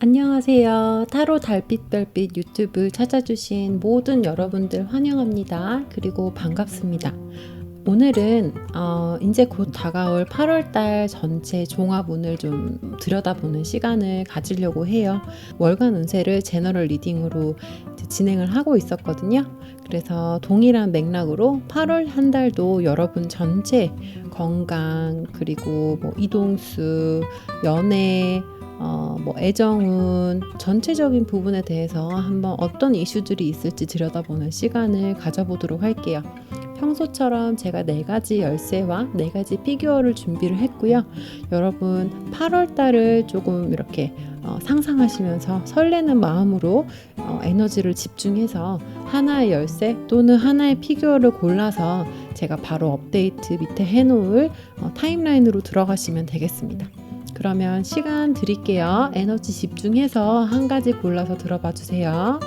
안녕하세요. 타로 달빛별빛 유튜브 찾아주신 모든 여러분들 환영합니다. 그리고 반갑습니다. 오늘은 이제 곧 다가올 8월달 전체 종합운을 좀 들여다보는 시간을 가지려고 해요. 월간 운세를 제너럴 리딩으로 진행을 하고 있었거든요. 그래서 동일한 맥락으로 8월 한 달도 여러분 전체 건강, 그리고 뭐 이동수, 연애, 애정운 전체적인 부분에 대해서 한번 어떤 이슈들이 있을지 들여다보는 시간을 가져보도록 할게요. 평소처럼 제가 4가지 열쇠와 4가지 피규어를 준비를 했고요. 여러분 8월 달을 조금 이렇게 상상하시면서 설레는 마음으로 에너지를 집중해서 하나의 열쇠 또는 하나의 피규어를 골라서 제가 바로 업데이트 밑에 해놓을 타임라인으로 들어가시면 되겠습니다. 그러면 시간 드릴게요. 에너지 집중해서 한 가지 골라서 들어봐 주세요.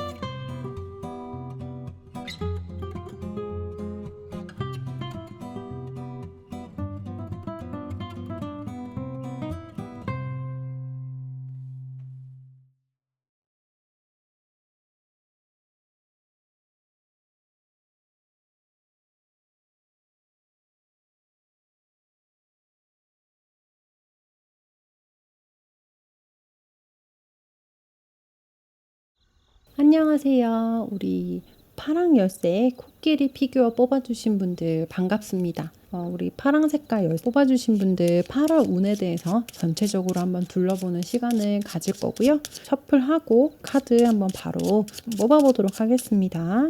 안녕하세요. 우리 파랑 열쇠 코끼리 피규어 뽑아주신 분들 반갑습니다. 우리 파랑 색깔 열쇠 뽑아주신 분들 8월 운에 대해서 전체적으로 한번 둘러보는 시간을 가질 거고요. 셔플하고 카드 한번 바로 뽑아보도록 하겠습니다.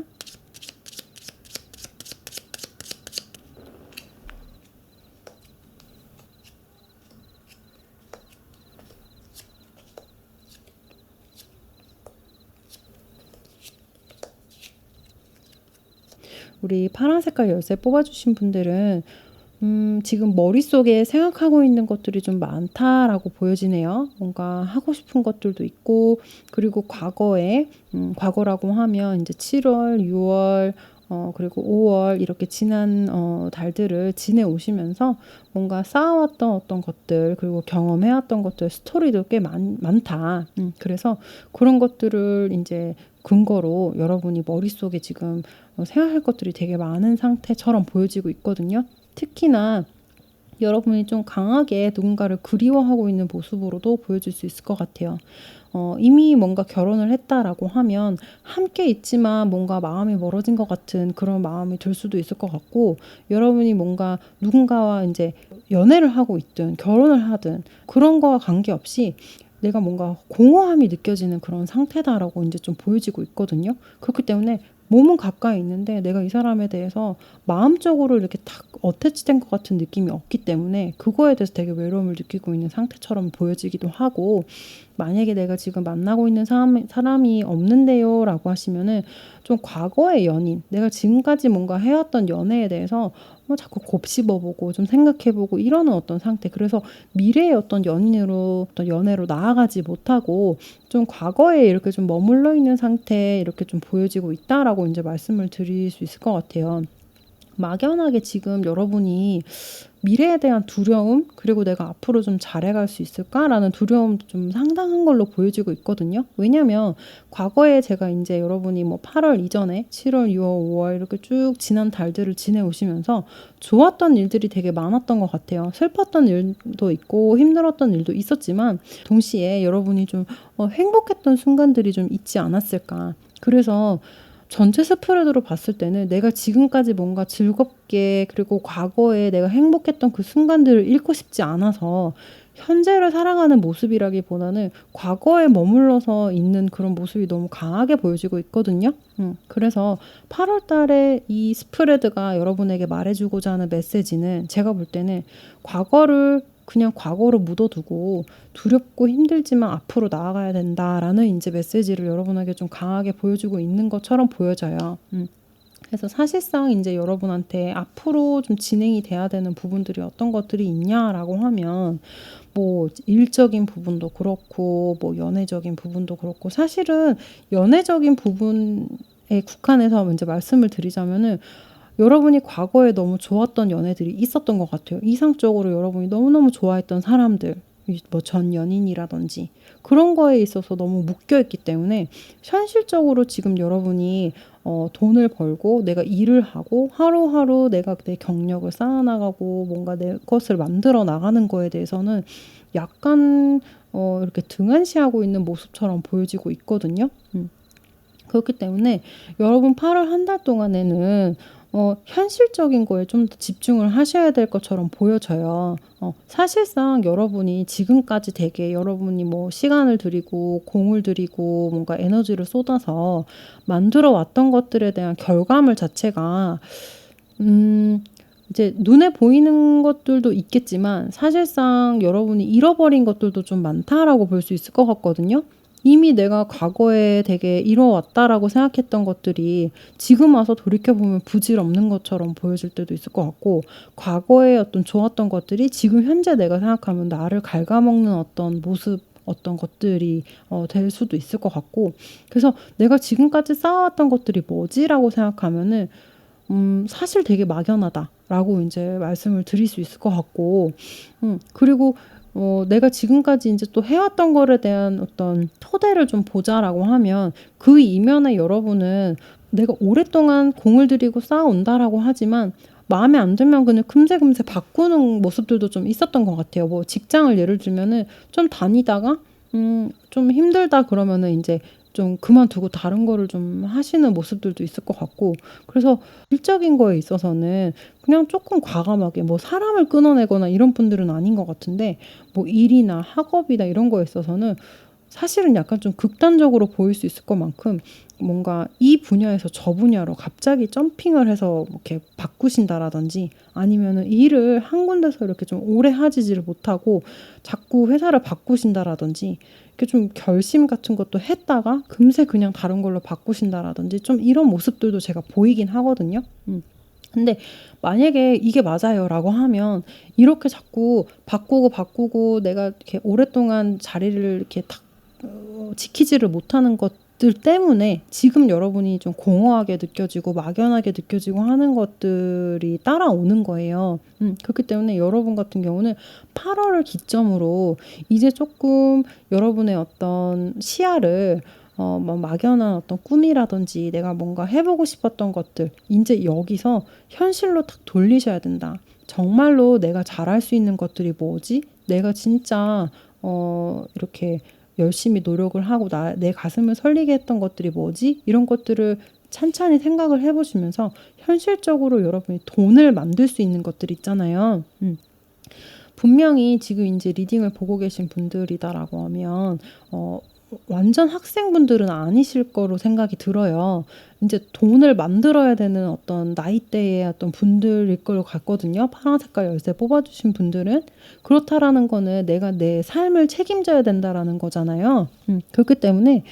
우리 파란 색깔 열쇠 뽑아주신 분들은 지금 머릿속에 생각하고 있는 것들이 좀 많다라고 보여지네요. 뭔가 하고 싶은 것들도 있고, 그리고 과거라고 하면 이제 7월, 6월, 그리고 5월 이렇게 지난 달들을 지내오시면서 뭔가 쌓아왔던 어떤 것들, 그리고 경험해왔던 것들, 스토리도 꽤 많다. 그래서 그런 것들을 이제 근거로 여러분이 머릿속에 지금 생각할 것들이 되게 많은 상태처럼 보여지고 있거든요. 특히나 여러분이 좀 강하게 누군가를 그리워하고 있는 모습으로도 보여질 수 있을 것 같아요. 이미 뭔가 결혼을 했다라고 하면 함께 있지만 뭔가 마음이 멀어진 것 같은 그런 마음이 들 수도 있을 것 같고, 여러분이 뭔가 누군가와 이제 연애를 하고 있든 결혼을 하든 그런 거와 관계없이 내가 뭔가 공허함이 느껴지는 그런 상태다라고 이제 좀 보여지고 있거든요. 그렇기 때문에 몸은 가까이 있는데 내가 이 사람에 대해서 마음적으로 이렇게 탁 어태치된 것 같은 느낌이 없기 때문에 그거에 대해서 되게 외로움을 느끼고 있는 상태처럼 보여지기도 하고, 만약에 내가 지금 만나고 있는 사람이 없는데요 라고 하시면은 좀 과거의 연인, 내가 지금까지 뭔가 해왔던 연애에 대해서 자꾸 곱씹어보고 좀 생각해보고 이러는 어떤 상태, 그래서 미래의 어떤 어떤 연애로 나아가지 못하고 좀 과거에 이렇게 좀 머물러 있는 상태에 이렇게 좀 보여지고 있다라고 이제 말씀을 드릴 수 있을 것 같아요. 막연하게 지금 여러분이 미래에 대한 두려움, 그리고 내가 앞으로 좀 잘해갈 수 있을까라는 두려움도 좀 상당한 걸로 보여지고 있거든요. 왜냐면 과거에 제가 이제 여러분이 뭐 8월 이전에 7월, 6월, 5월 이렇게 쭉 지난 달들을 지내오시면서 좋았던 일들이 되게 많았던 것 같아요. 슬펐던 일도 있고 힘들었던 일도 있었지만 동시에 여러분이 좀 행복했던 순간들이 좀 있지 않았을까. 그래서 전체 스프레드로 봤을 때는 내가 지금까지 뭔가 즐겁게, 그리고 과거에 내가 행복했던 그 순간들을 잃고 싶지 않아서 현재를 살아가는 모습이라기보다는 과거에 머물러서 있는 그런 모습이 너무 강하게 보여지고 있거든요. 그래서 8월 달에 이 스프레드가 여러분에게 말해주고자 하는 메시지는, 제가 볼 때는 과거를 그냥 과거로 묻어두고 두렵고 힘들지만 앞으로 나아가야 된다라는 이제 메시지를 여러분에게 좀 강하게 보여주고 있는 것처럼 보여져요. 그래서 사실상 이제 여러분한테 앞으로 좀 진행이 돼야 되는 부분들이 어떤 것들이 있냐라고 하면, 뭐 일적인 부분도 그렇고 뭐 연애적인 부분도 그렇고, 사실은 연애적인 부분에 국한해서 먼저 말씀을 드리자면은 여러분이 과거에 너무 좋았던 연애들이 있었던 것 같아요. 이상적으로 여러분이 너무너무 좋아했던 사람들, 뭐 전 연인이라든지 그런 거에 있어서 너무 묶여 있기 때문에 현실적으로 지금 여러분이 돈을 벌고 내가 일을 하고 하루하루 내가 내 경력을 쌓아나가고 뭔가 내 것을 만들어 나가는 거에 대해서는 약간 이렇게 등한시하고 있는 모습처럼 보여지고 있거든요. 그렇기 때문에 여러분 8월 한 달 동안에는 현실적인 거에 좀 더 집중을 하셔야 될 것처럼 보여져요. 사실상 여러분이 지금까지 되게 여러분이 뭐 시간을 들이고 공을 들이고 뭔가 에너지를 쏟아서 만들어 왔던 것들에 대한 결과물 자체가 이제 눈에 보이는 것들도 있겠지만 사실상 여러분이 잃어버린 것들도 좀 많다라고 볼 수 있을 것 같거든요. 이미 내가 과거에 되게 이뤄왔다라고 생각했던 것들이 지금 와서 돌이켜보면 부질없는 것처럼 보여질 때도 있을 것 같고, 과거에 어떤 좋았던 것들이 지금 현재 내가 생각하면 나를 갉아먹는 어떤 모습, 어떤 것들이 될 수도 있을 것 같고, 그래서 내가 지금까지 쌓아왔던 것들이 뭐지라고 생각하면은 사실 되게 막연하다라고 이제 말씀을 드릴 수 있을 것 같고, 그리고 내가 지금까지 이제 또 해왔던 거에 대한 어떤 토대를 좀 보자라고 하면 그 이면에 여러분은 내가 오랫동안 공을 들이고 쌓아온다라고 하지만 마음에 안 들면 그냥 금세금세 바꾸는 모습들도 좀 있었던 것 같아요. 뭐 직장을 예를 들면은 좀 다니다가 좀 힘들다 그러면은 이제 좀 그만두고 다른 거를 좀 하시는 모습들도 있을 것 같고, 그래서 일적인 거에 있어서는 그냥 조금 과감하게 뭐 사람을 끊어내거나 이런 분들은 아닌 것 같은데, 뭐 일이나 학업이나 이런 거에 있어서는 사실은 약간 좀 극단적으로 보일 수 있을 것만큼 뭔가 이 분야에서 저 분야로 갑자기 점핑을 해서 이렇게 바꾸신다라든지, 아니면은 일을 한 군데서 이렇게 좀 오래 하지를 못하고 자꾸 회사를 바꾸신다라든지, 이렇게 좀 결심 같은 것도 했다가 금세 그냥 다른 걸로 바꾸신다라든지 좀 이런 모습들도 제가 보이긴 하거든요. 근데 만약에 이게 맞아요라고 하면 이렇게 자꾸 바꾸고 내가 이렇게 오랫동안 자리를 이렇게 딱 지키지를 못하는 것들 때문에 지금 여러분이 좀 공허하게 느껴지고 막연하게 느껴지고 하는 것들이 따라오는 거예요. 그렇기 때문에 여러분 같은 경우는 8월을 기점으로 이제 조금 여러분의 어떤 시야를 뭐 막연한 어떤 꿈이라든지 내가 뭔가 해보고 싶었던 것들 이제 여기서 현실로 탁 돌리셔야 된다. 정말로 내가 잘할 수 있는 것들이 뭐지? 내가 진짜 이렇게 열심히 노력을 하고 내 가슴을 설리게 했던 것들이 뭐지? 이런 것들을 찬찬히 생각을 해보시면서 현실적으로 여러분이 돈을 만들 수 있는 것들 있잖아요. 분명히 지금 이제 리딩을 보고 계신 분들이다라고 하면 완전 학생분들은 아니실 거로 생각이 들어요. 이제 돈을 만들어야 되는 어떤 나이대의 어떤 분들일 걸 같거든요. 파란 색깔 열쇠 뽑아주신 분들은. 그렇다라는 거는 내가 내 삶을 책임져야 된다라는 거잖아요. 그렇기 때문에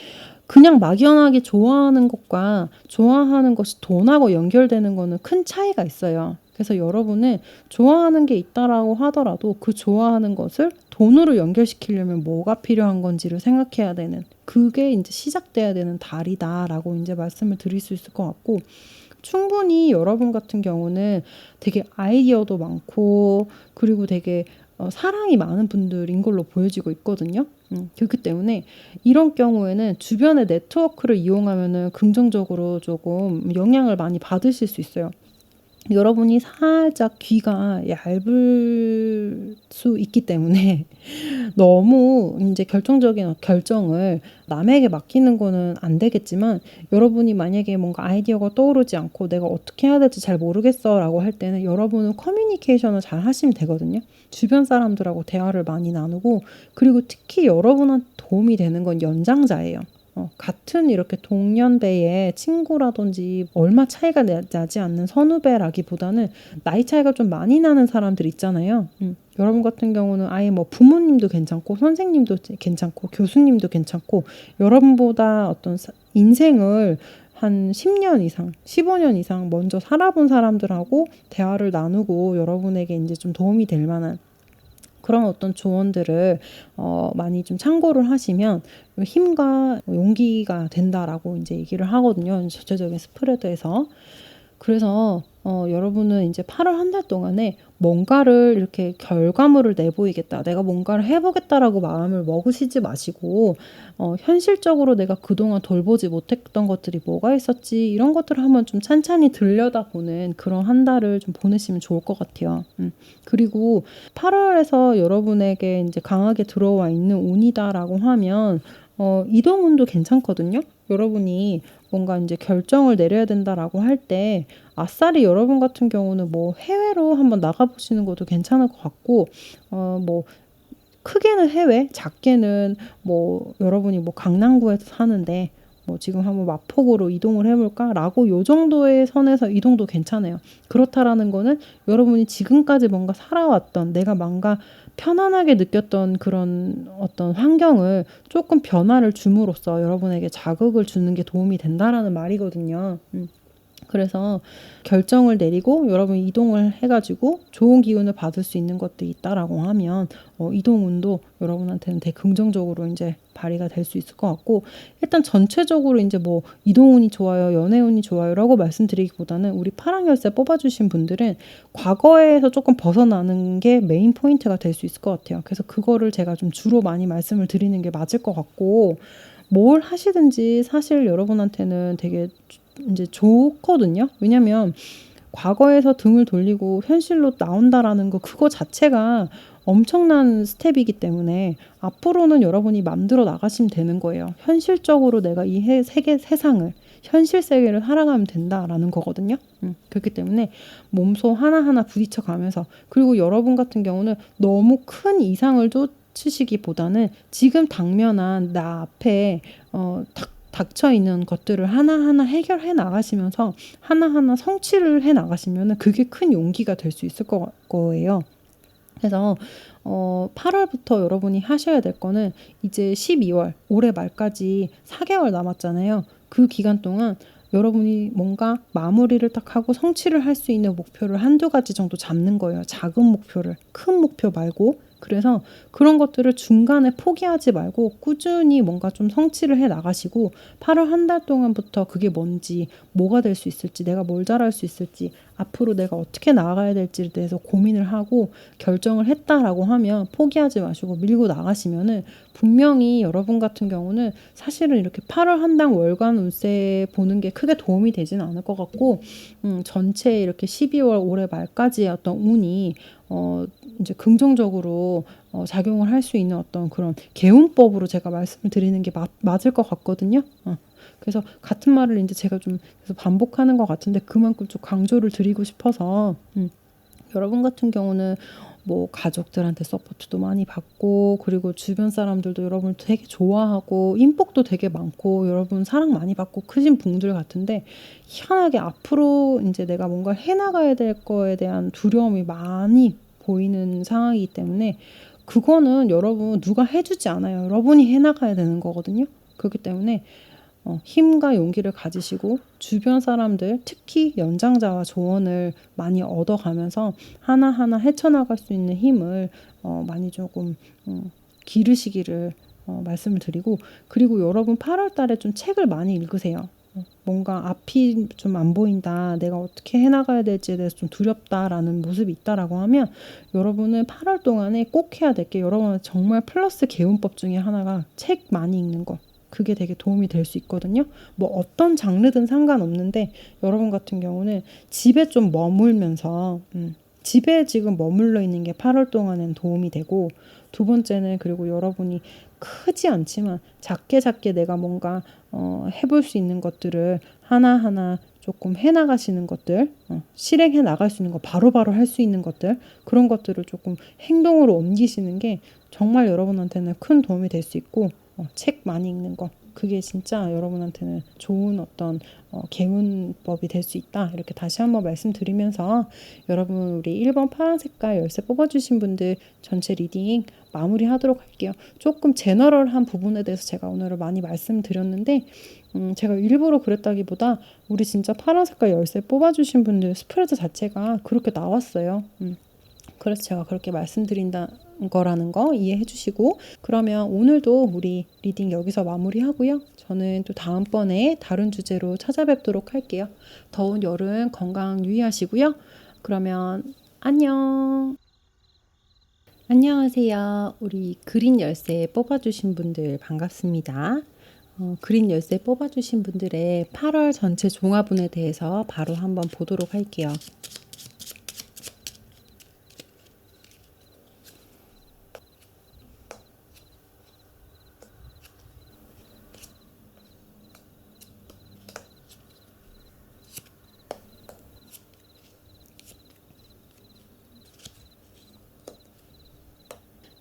그냥 막연하게 좋아하는 것과 좋아하는 것이 돈하고 연결되는 거는 큰 차이가 있어요. 그래서 여러분은 좋아하는 게 있다라고 하더라도 그 좋아하는 것을 돈으로 연결시키려면 뭐가 필요한 건지를 생각해야 되는, 그게 이제 시작돼야 되는 달이다라고 이제 말씀을 드릴 수 있을 것 같고, 충분히 여러분 같은 경우는 되게 아이디어도 많고 그리고 되게 사랑이 많은 분들인 걸로 보여지고 있거든요. 그렇기 때문에 이런 경우에는 주변의 네트워크를 이용하면은 긍정적으로 조금 영향을 많이 받으실 수 있어요. 여러분이 살짝 귀가 얇을 수 있기 때문에 너무 이제 결정적인 결정을 남에게 맡기는 거는 안 되겠지만, 여러분이 만약에 뭔가 아이디어가 떠오르지 않고 내가 어떻게 해야 될지 잘 모르겠어라고 할 때는 여러분은 커뮤니케이션을 잘 하시면 되거든요. 주변 사람들하고 대화를 많이 나누고, 그리고 특히 여러분한테 도움이 되는 건 연장자예요. 같은 이렇게 동년배의 친구라든지 얼마 차이가 나지 않는 선후배라기보다는 나이 차이가 좀 많이 나는 사람들 있잖아요. 여러분 같은 경우는 아예 뭐 부모님도 괜찮고 선생님도 괜찮고 교수님도 괜찮고, 여러분보다 어떤 인생을 한 10년 이상, 15년 이상 먼저 살아본 사람들하고 대화를 나누고 여러분에게 이제 좀 도움이 될 만한 그런 어떤 조언들을 많이 좀 참고를 하시면 힘과 용기가 된다라고 이제 얘기를 하거든요. 전체적인 스프레드에서. 그래서 여러분은 이제 8월 한 달 동안에 뭔가를 이렇게 결과물을 내보이겠다, 내가 뭔가를 해 보겠다라고 마음을 먹으시지 마시고 현실적으로 내가 그동안 돌보지 못했던 것들이 뭐가 있었지, 이런 것들을 한번 좀 찬찬히 들여다보는 그런 한 달을 좀 보내시면 좋을 것 같아요. 그리고 8월에서 여러분에게 이제 강하게 들어와 있는 운이다라고 하면 이동운도 괜찮거든요. 여러분이 뭔가 이제 결정을 내려야 된다라고 할 때 아싸리 여러분 같은 경우는 뭐 해외로 한번 나가보시는 것도 괜찮을 것 같고, 뭐 크게는 해외, 작게는 뭐 여러분이 뭐 강남구에서 사는데 뭐 지금 한번 마포구로 이동을 해볼까라고 요 정도의 선에서 이동도 괜찮아요. 그렇다라는 거는 여러분이 지금까지 뭔가 살아왔던, 내가 뭔가 편안하게 느꼈던 그런 어떤 환경을 조금 변화를 줌으로써 여러분에게 자극을 주는 게 도움이 된다라는 말이거든요. 그래서 결정을 내리고 여러분이 이동을 해가지고 좋은 기운을 받을 수 있는 것들이 있다라고 하면 이동운도 여러분한테는 되게 긍정적으로 이제 발휘가 될 수 있을 것 같고, 일단 전체적으로 이제 뭐 이동운이 좋아요, 연애운이 좋아요라고 말씀드리기보다는 우리 파랑열쇠 뽑아주신 분들은 과거에서 조금 벗어나는 게 메인 포인트가 될 수 있을 것 같아요. 그래서 그거를 제가 좀 주로 많이 말씀을 드리는 게 맞을 것 같고, 뭘 하시든지 사실 여러분한테는 되게 이제 좋거든요. 왜냐면 과거에서 등을 돌리고 현실로 나온다라는 거, 그거 자체가 엄청난 스텝이기 때문에 앞으로는 여러분이 만들어 나가시면 되는 거예요. 현실적으로 내가 이 세상을, 현실 세계를 살아가면 된다라는 거거든요. 그렇기 때문에 몸소 하나하나 부딪혀 가면서, 그리고 여러분 같은 경우는 너무 큰 이상을 쫓으시기보다는 지금 당면한 나 앞에 닥쳐 있는 것들을 하나하나 해결해 나가시면서 하나하나 성취를 해 나가시면 그게 큰 용기가 될 수 있을 거예요. 그래서 8월부터 여러분이 하셔야 될 거는 이제 12월, 올해 말까지 4개월 남았잖아요. 그 기간 동안 여러분이 뭔가 마무리를 딱 하고 성취를 할 수 있는 목표를 한두 가지 정도 잡는 거예요. 작은 목표를, 큰 목표 말고. 그래서 그런 것들을 중간에 포기하지 말고 꾸준히 뭔가 좀 성취를 해 나가시고, 8월 한 달 동안부터 그게 뭔지, 뭐가 될 수 있을지, 내가 뭘 잘할 수 있을지, 앞으로 내가 어떻게 나아가야 될지에 대해서 고민을 하고 결정을 했다라고 하면 포기하지 마시고 밀고 나가시면은 분명히 여러분 같은 경우는 사실은 이렇게 8월 한 달 월간 운세 보는 게 크게 도움이 되지는 않을 것 같고, 전체 이렇게 12월 올해 말까지의 어떤 운이 이제 긍정적으로 작용을 할 수 있는 어떤 그런 개운법으로 제가 말씀을 드리는 게 맞을 것 같거든요. 그래서 같은 말을 이제 제가 좀 계속 반복하는 것 같은데 그만큼 좀 강조를 드리고 싶어서, 여러분 같은 경우는 뭐 가족들한테 서포트도 많이 받고, 그리고 주변 사람들도 여러분을 되게 좋아하고 인복도 되게 많고 여러분 사랑 많이 받고 크신 분들 같은데, 희한하게 앞으로 이제 내가 뭔가 해나가야 될 거에 대한 두려움이 많이 보이는 상황이기 때문에 그거는 여러분 누가 해주지 않아요. 여러분이 해나가야 되는 거거든요. 그렇기 때문에 힘과 용기를 가지시고 주변 사람들, 특히 연장자와 조언을 많이 얻어가면서 하나하나 헤쳐나갈 수 있는 힘을 많이 조금 기르시기를 말씀을 드리고, 그리고 여러분 8월 달에 좀 책을 많이 읽으세요. 뭔가 앞이 좀 안 보인다, 내가 어떻게 해나가야 될지에 대해서 좀 두렵다라는 모습이 있다라고 하면 여러분은 8월 동안에 꼭 해야 될 게, 여러분 정말 플러스 개운법 중에 하나가 책 많이 읽는 거. 그게 되게 도움이 될 수 있거든요. 뭐 어떤 장르든 상관없는데 여러분 같은 경우는 집에 좀 머물면서 집에 지금 머물러 있는 게 8월 동안엔 도움이 되고, 두 번째는 그리고 여러분이 크지 않지만 작게 작게 내가 뭔가 해볼 수 있는 것들을 하나하나 조금 해나가시는 것들, 실행해 나갈 수 있는 거, 바로바로 할 수 있는 것들, 그런 것들을 조금 행동으로 옮기시는 게 정말 여러분한테는 큰 도움이 될 수 있고, 책 많이 읽는 거, 그게 진짜 여러분한테는 좋은 어떤 개운법이 될 수 있다, 이렇게 다시 한번 말씀드리면서 여러분 우리 1번 파란 색깔 열쇠 뽑아주신 분들 전체 리딩 마무리하도록 할게요. 조금 제너럴한 부분에 대해서 제가 오늘은 많이 말씀드렸는데 제가 일부러 그랬다기보다 우리 진짜 파란 색깔 열쇠 뽑아주신 분들 스프레드 자체가 그렇게 나왔어요. 그래서 제가 그렇게 말씀드린다 거라는 거 이해해 주시고, 그러면 오늘도 우리 리딩 여기서 마무리하고요. 저는 또 다음번에 다른 주제로 찾아뵙도록 할게요. 더운 여름 건강 유의하시고요. 그러면 안녕. 안녕하세요. 우리 그린 열쇠 뽑아주신 분들 반갑습니다. 그린 열쇠 뽑아주신 분들의 8월 전체 종합운에 대해서 바로 한번 보도록 할게요.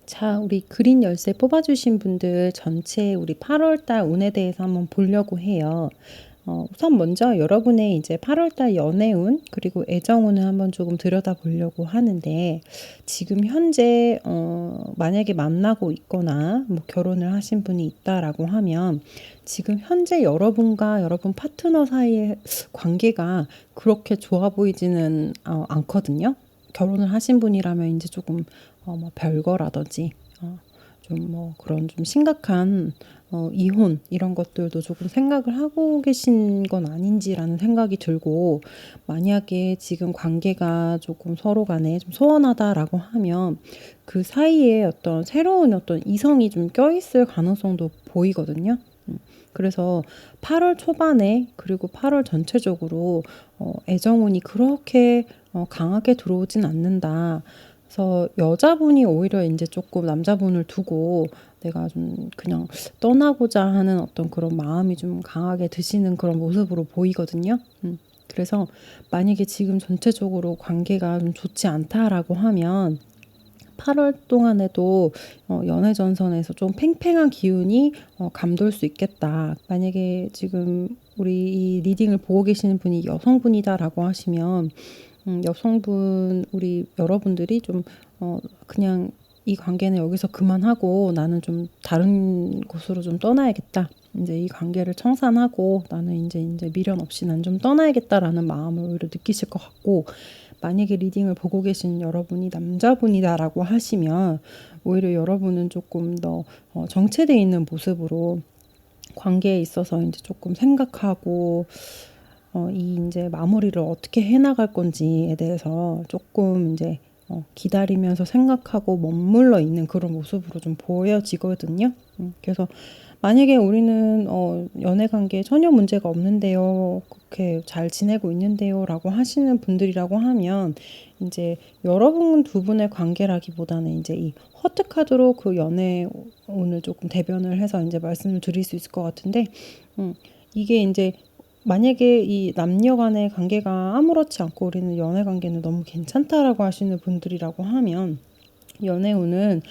자, 우리 그린 열쇠 뽑아주신 분들 전체 우리 8월달 운에 대해서 한번 보려고 해요. 우선 먼저 여러분의 이제 8월달 연애운 그리고 애정운을 한번 조금 들여다보려고 하는데, 지금 현재 만약에 만나고 있거나 뭐 결혼을 하신 분이 있다라고 하면 지금 현재 여러분과 여러분 파트너 사이의 관계가 그렇게 좋아 보이지는 않거든요. 결혼을 하신 분이라면 이제 조금 뭐 별거라든지 좀 뭐 그런 좀 심각한 이혼 이런 것들도 조금 생각을 하고 계신 건 아닌지라는 생각이 들고, 만약에 지금 관계가 조금 서로 간에 좀 소원하다라고 하면 그 사이에 어떤 새로운 어떤 이성이 좀 껴있을 가능성도 보이거든요. 그래서 8월 초반에 그리고 8월 전체적으로 애정운이 그렇게 강하게 들어오진 않는다. 그래서 여자분이 오히려 이제 조금 남자분을 두고 내가 좀 그냥 떠나고자 하는 어떤 그런 마음이 좀 강하게 드시는 그런 모습으로 보이거든요. 그래서 만약에 지금 전체적으로 관계가 좀 좋지 않다라고 하면 8월 동안에도 연애 전선에서 좀 팽팽한 기운이 감돌 수 있겠다. 만약에 지금 우리 이 리딩을 보고 계시는 분이 여성분이다라고 하시면 여성분 우리 여러분들이 좀 그냥 이 관계는 여기서 그만하고 나는 좀 다른 곳으로 좀 떠나야겠다. 이제 이 관계를 청산하고 나는 이제 미련 없이 난 좀 떠나야겠다라는 마음을 오히려 느끼실 것 같고, 만약에 리딩을 보고 계신 여러분이 남자분이다라고 하시면 오히려 여러분은 조금 더 정체되어 있는 모습으로 관계에 있어서 이제 조금 생각하고 이 이제 마무리를 어떻게 해나갈 건지에 대해서 조금 이제 기다리면서 생각하고 머물러 있는 그런 모습으로 좀 보여지거든요. 그래서 만약에 우리는 연애 관계에 전혀 문제가 없는데요, 그렇게 잘 지내고 있는데요 라고 하시는 분들이라고 하면 이제 여러분 두 분의 관계라기보다는 이제 이 허트 카드로 그 연애운을 조금 대변을 해서 이제 말씀을 드릴 수 있을 것 같은데, 이게 이제 만약에 이 남녀 간의 관계가 아무렇지 않고 우리는 연애 관계는 너무 괜찮다라고 하시는 분들이라고 하면 연애운은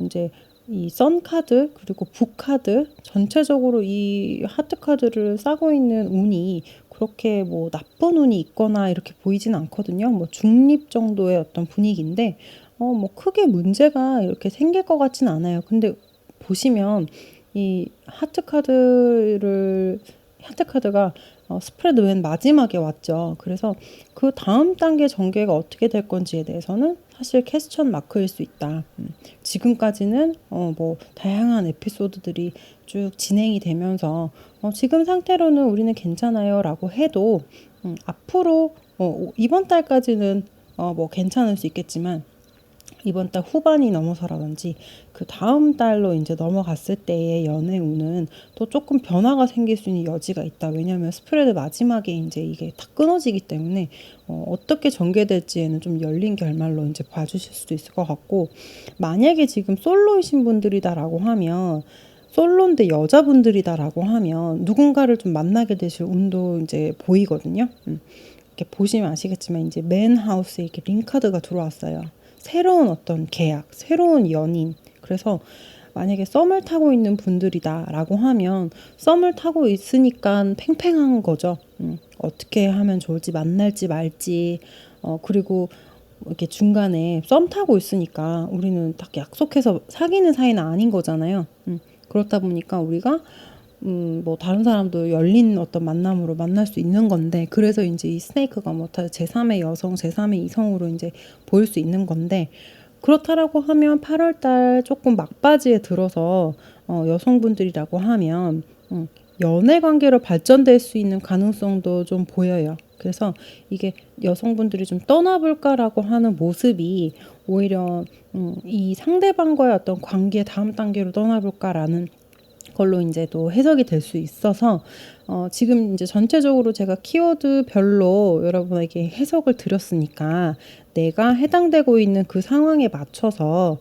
이제 이 선 카드 그리고 북 카드 전체적으로 이 하트 카드를 싸고 있는 운이 그렇게 뭐 나쁜 운이 있거나 이렇게 보이진 않거든요. 뭐 중립 정도의 어떤 분위기인데 뭐 크게 문제가 이렇게 생길 것 같진 않아요. 근데 보시면 이 하트 카드가 스프레드 맨 마지막에 왔죠. 그래서 그 다음 단계 전개가 어떻게 될 건지에 대해서는 사실 퀘스천 마크일 수 있다. 지금까지는 뭐 다양한 에피소드들이 쭉 진행이 되면서 지금 상태로는 우리는 괜찮아요 라고 해도 앞으로 이번 달까지는 뭐 괜찮을 수 있겠지만 이번 달 후반이 넘어서라든지 그 다음 달로 이제 넘어갔을 때의 연애운은 또 조금 변화가 생길 수 있는 여지가 있다. 왜냐하면 스프레드 마지막에 이제 이게 다 끊어지기 때문에 어떻게 전개될지에는 좀 열린 결말로 이제 봐주실 수도 있을 것 같고, 만약에 지금 솔로이신 분들이다라고 하면 솔로인데 여자분들이다라고 하면 누군가를 좀 만나게 되실 운도 이제 보이거든요. 이렇게 보시면 아시겠지만 이제 맨 하우스에 이렇게 링카드가 들어왔어요. 새로운 어떤 계약, 새로운 연인. 그래서 만약에 썸을 타고 있는 분들이다라고 하면 썸을 타고 있으니까 팽팽한 거죠. 어떻게 하면 좋을지, 만날지 말지. 그리고 이렇게 중간에 썸 타고 있으니까 우리는 딱 약속해서 사귀는 사이는 아닌 거잖아요. 그렇다 보니까 우리가 뭐 다른 사람도 열린 어떤 만남으로 만날 수 있는 건데, 그래서 이제 이 스네이크가 뭐 다 제3의 여성, 제3의 이성으로 이제 보일 수 있는 건데, 그렇다라고 하면 8월 달 조금 막바지에 들어서 여성분들이라고 하면 연애 관계로 발전될 수 있는 가능성도 좀 보여요. 그래서 이게 여성분들이 좀 떠나볼까라고 하는 모습이 오히려 이 상대방과의 어떤 관계 다음 단계로 떠나볼까라는 걸로 이제 또 해석이 될 수 있어서 지금 이제 전체적으로 제가 키워드별로 여러분에게 해석을 드렸으니까 내가 해당되고 있는 그 상황에 맞춰서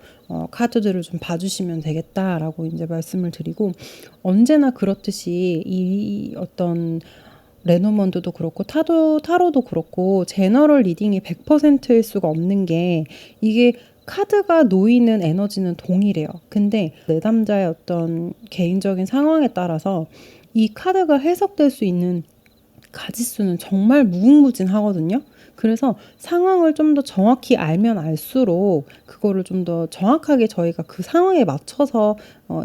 카드들을 좀 봐주시면 되겠다라고 이제 말씀을 드리고, 언제나 그렇듯이 이 어떤 레노먼드도 그렇고 타로도 그렇고 제너럴 리딩이 100%일 수가 없는 게, 이게 카드가 놓이는 에너지는 동일해요. 근데 내담자의 어떤 개인적인 상황에 따라서 이 카드가 해석될 수 있는 가지수는 정말 무궁무진하거든요. 그래서 상황을 좀 더 정확히 알면 알수록 그거를 좀 더 정확하게 저희가 그 상황에 맞춰서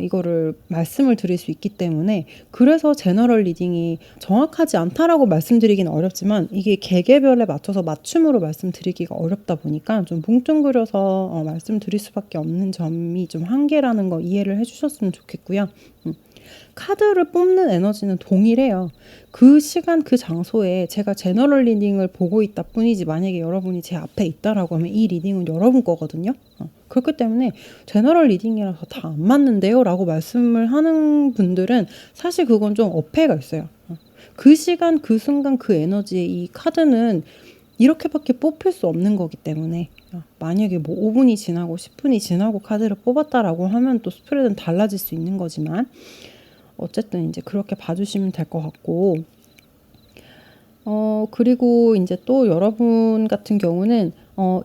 이거를 말씀을 드릴 수 있기 때문에, 그래서 제너럴 리딩이 정확하지 않다라고 말씀드리기는 어렵지만 이게 개개별에 맞춰서 맞춤으로 말씀드리기가 어렵다 보니까 좀 뭉뚱그려서 말씀드릴 수밖에 없는 점이 좀 한계라는 거 이해를 해주셨으면 좋겠고요. 카드를 뽑는 에너지는 동일해요. 그 시간 그 장소에 제가 제너럴 리딩을 보고 있다 뿐이지, 만약에 여러분이 제 앞에 있다라고 하면 이 리딩은 여러분 거거든요. 그렇기 때문에 제너럴 리딩이라서 다 안 맞는데요 라고 말씀을 하는 분들은 사실 그건 좀 어폐가 있어요. 그 시간 그 순간 그 에너지에 이 카드는 이렇게밖에 뽑힐 수 없는 거기 때문에, 만약에 뭐 5분이 지나고 10분이 지나고 카드를 뽑았다라고 하면 또 스프레드는 달라질 수 있는 거지만, 어쨌든 이제 그렇게 봐주시면 될 것 같고, 그리고 이제 또 여러분 같은 경우는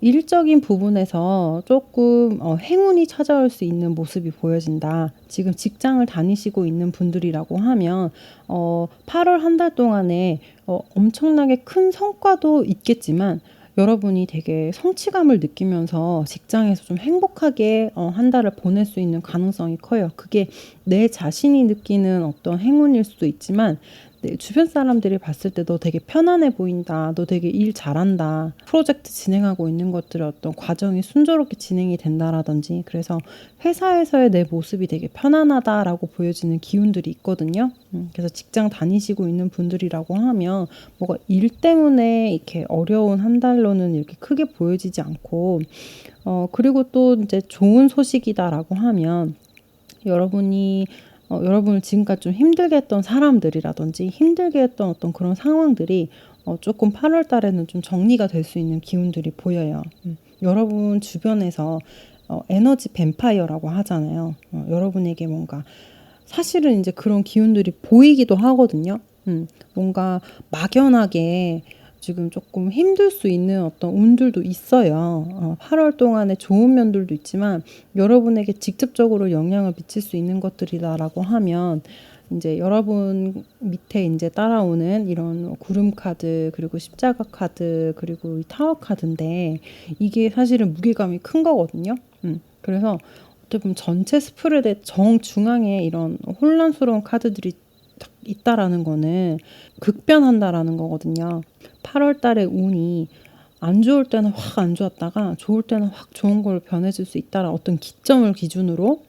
일적인 부분에서 조금 행운이 찾아올 수 있는 모습이 보여진다. 지금 직장을 다니시고 있는 분들이라고 하면 8월 한 달 동안에 엄청나게 큰 성과도 있겠지만 여러분이 되게 성취감을 느끼면서 직장에서 좀 행복하게 한 달을 보낼 수 있는 가능성이 커요. 그게 내 자신이 느끼는 어떤 행운일 수도 있지만, 내 주변 사람들이 봤을 때 너 되게 편안해 보인다, 너 되게 일 잘한다, 프로젝트 진행하고 있는 것들의 어떤 과정이 순조롭게 진행이 된다라든지, 그래서 회사에서의 내 모습이 되게 편안하다라고 보여지는 기운들이 있거든요. 그래서 직장 다니시고 있는 분들이라고 하면 뭐가 일 때문에 이렇게 어려운 한 달로는 이렇게 크게 보여지지 않고, 그리고 또 이제 좋은 소식이다라고 하면, 여러분을 지금까지 좀 힘들게 했던 사람들이라든지 힘들게 했던 어떤 그런 상황들이 조금 8월 달에는 좀 정리가 될 수 있는 기운들이 보여요. 여러분 주변에서 에너지 뱀파이어라고 하잖아요. 여러분에게 뭔가 사실은 이제 그런 기운들이 보이기도 하거든요. 뭔가 막연하게 지금 조금 힘들 수 있는 어떤 운들도 있어요. 8월 동안에 좋은 면들도 있지만 여러분에게 직접적으로 영향을 미칠 수 있는 것들이다라고 하면, 이제 여러분 밑에 이제 따라오는 이런 구름 카드, 그리고 십자가 카드, 그리고 이 타워 카드인데, 이게 사실은 무게감이 큰 거거든요. 그래서 어떻게 보면 전체 스프레드의 정중앙에 이런 혼란스러운 카드들이 딱 있다라는 거는 극변한다라는 거거든요. 8월 달에 운이 안 좋을 때는 확 안 좋았다가 좋을 때는 확 좋은 걸 변해질 수 있다는 어떤 기점을 기준으로.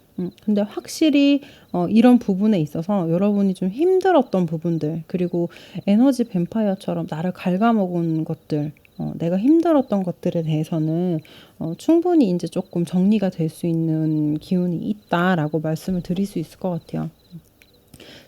근데 확실히 이런 부분에 있어서 여러분이 좀 힘들었던 부분들, 그리고 에너지 뱀파이어처럼 나를 갉아먹은 것들, 내가 힘들었던 것들에 대해서는 충분히 이제 조금 정리가 될 수 있는 기운이 있다라고 말씀을 드릴 수 있을 것 같아요.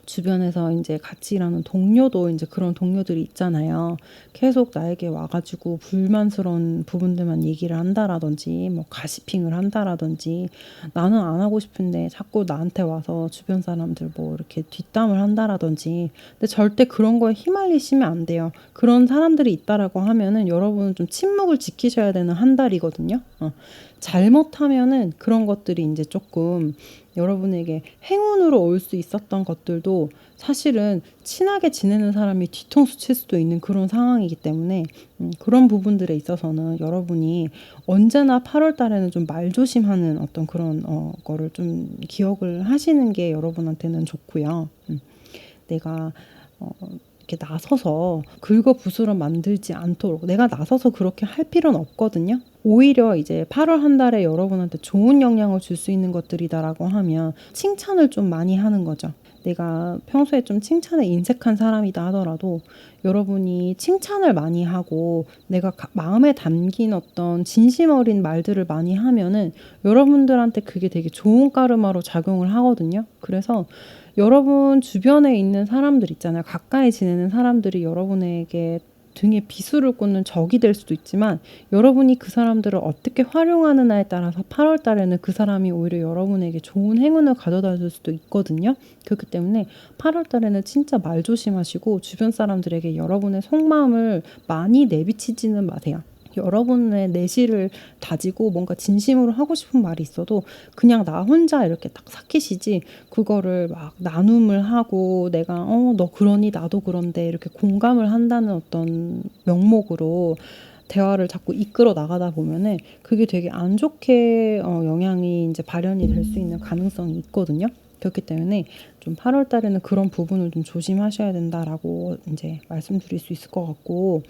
주변에서 이제 같이 일하는 동료도 이제 그런 동료들이 있잖아요. 계속 나에게 와가지고 불만스러운 부분들만 얘기를 한다라든지, 뭐 가시핑을 한다라든지, 나는 안 하고 싶은데 자꾸 나한테 와서 주변 사람들 뭐 이렇게 뒷담을 한다라든지. 근데 절대 그런 거에 휘말리시면 안 돼요. 그런 사람들이 있다라고 하면은 여러분은 좀 침묵을 지키셔야 되는 한 달이거든요. 잘못하면은 그런 것들이 이제 조금 여러분에게 행운으로 올 수 있었던 것들도 하더라도 사실은 친하게 지내는 사람이 뒤통수 칠 수도 있는 그런 상황이기 때문에 그런 부분들에 있어서는 여러분이 언제나 8월 달에는 좀 말조심하는 어떤 그런 거를 좀 기억을 하시는 게 여러분한테는 좋고요. 내가 이렇게 나서서 긁어부스러 만들지 않도록 내가 나서서 그렇게 할 필요는 없거든요. 오히려 이제 8월 한 달에 여러분한테 좋은 영향을 줄 수 있는 것들이다라고 하면 칭찬을 좀 많이 하는 거죠. 내가 평소에 좀 칭찬에 인색한 사람이다 하더라도 여러분이 칭찬을 많이 하고 내가 마음에 담긴 어떤 진심 어린 말들을 많이 하면은 여러분들한테 그게 되게 좋은 까르마로 작용을 하거든요. 그래서 여러분 주변에 있는 사람들 있잖아요. 가까이 지내는 사람들이 여러분에게 등에 비수를 꽂는 적이 될 수도 있지만 여러분이 그 사람들을 어떻게 활용하느냐에 따라서 8월 달에는 그 사람이 오히려 여러분에게 좋은 행운을 가져다 줄 수도 있거든요. 그렇기 때문에 8월 달에는 진짜 말 조심하시고 주변 사람들에게 여러분의 속마음을 많이 내비치지는 마세요. 여러분의 내실을 다지고 뭔가 진심으로 하고 싶은 말이 있어도 그냥 나 혼자 이렇게 딱 삭히시지 그거를 막 나눔을 하고 내가 너 그러니 나도 그런데 이렇게 공감을 한다는 어떤 명목으로 대화를 자꾸 이끌어 나가다 보면은 그게 되게 안 좋게 영향이 이제 발현이 될 수 있는 가능성이 있거든요. 그렇기 때문에 좀 8월 달에는 그런 부분을 좀 조심하셔야 된다라고 이제 말씀드릴 수 있을 것 같고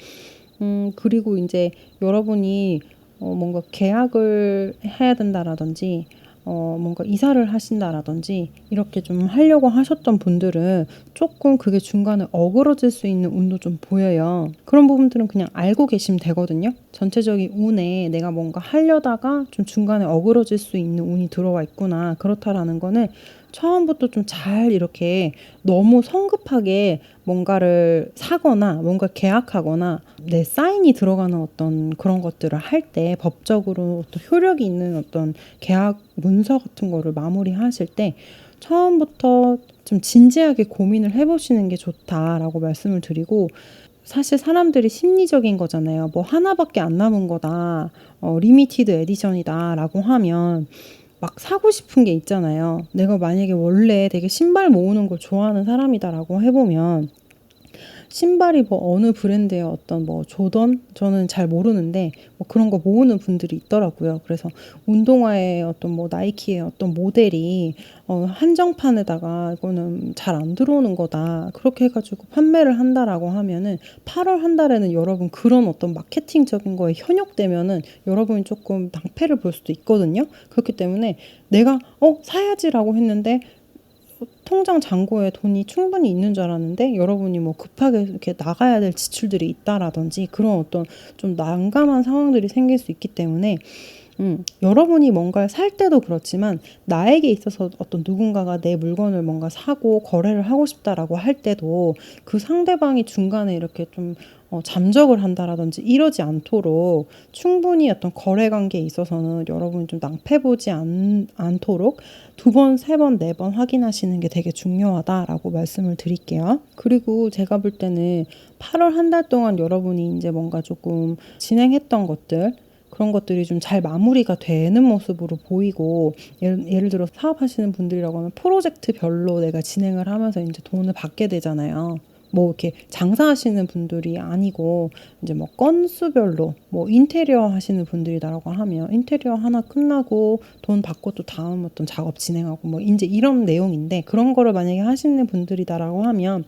그리고 이제 여러분이 뭔가 계약을 해야 된다라든지 뭔가 이사를 하신다라든지 이렇게 좀 하려고 하셨던 분들은 조금 그게 중간에 어그러질 수 있는 운도 좀 보여요. 그런 부분들은 그냥 알고 계시면 되거든요. 전체적인 운에 내가 뭔가 하려다가 좀 중간에 어그러질 수 있는 운이 들어와 있구나. 그렇다라는 거는 처음부터 좀 잘 이렇게 너무 성급하게 뭔가를 사거나 뭔가 계약하거나 내 사인이 들어가는 어떤 그런 것들을 할 때 법적으로 또 효력이 있는 어떤 계약 문서 같은 거를 마무리하실 때 처음부터 좀 진지하게 고민을 해보시는 게 좋다라고 말씀을 드리고 사실 사람들이 심리적인 거잖아요. 뭐 하나밖에 안 남은 거다. 리미티드 에디션이다 라고 하면 막 사고 싶은 게 있잖아요. 내가 만약에 원래 되게 신발 모으는 걸 좋아하는 사람이다라고 해보면 신발이 뭐 어느 브랜드의 어떤 뭐 조던? 저는 잘 모르는데 뭐 그런 거 모으는 분들이 있더라고요. 그래서 운동화의 어떤 뭐 나이키의 어떤 모델이 한정판에다가 이거는 잘 안 들어오는 거다. 그렇게 해가지고 판매를 한다라고 하면은 8월 한 달에는 여러분 그런 어떤 마케팅적인 거에 현혹되면은 여러분이 조금 낭패를 볼 수도 있거든요. 그렇기 때문에 내가 사야지라고 했는데 통장 잔고에 돈이 충분히 있는 줄 알았는데 여러분이 뭐 급하게 이렇게 나가야 될 지출들이 있다라든지 그런 어떤 좀 난감한 상황들이 생길 수 있기 때문에 여러분이 뭔가를 살 때도 그렇지만 나에게 있어서 어떤 누군가가 내 물건을 뭔가 사고 거래를 하고 싶다라고 할 때도 그 상대방이 중간에 이렇게 좀 잠적을 한다라든지 이러지 않도록 충분히 어떤 거래 관계에 있어서는 여러분이 좀 낭패 보지 않도록 2번, 3번, 4번 확인하시는 게 되게 중요하다라고 말씀을 드릴게요. 그리고 제가 볼 때는 8월 한 달 동안 여러분이 이제 뭔가 조금 진행했던 것들 그런 것들이 좀 잘 마무리가 되는 모습으로 보이고 예를 들어 사업하시는 분들이라고 하면 프로젝트별로 내가 진행을 하면서 이제 돈을 받게 되잖아요. 뭐 이렇게 장사하시는 분들이 아니고 이제 뭐 건수별로 뭐 인테리어 하시는 분들이다라고 하면 인테리어 하나 끝나고 돈 받고 또 다음 어떤 작업 진행하고 뭐 이제 이런 내용인데 그런 거를 만약에 하시는 분들이다라고 하면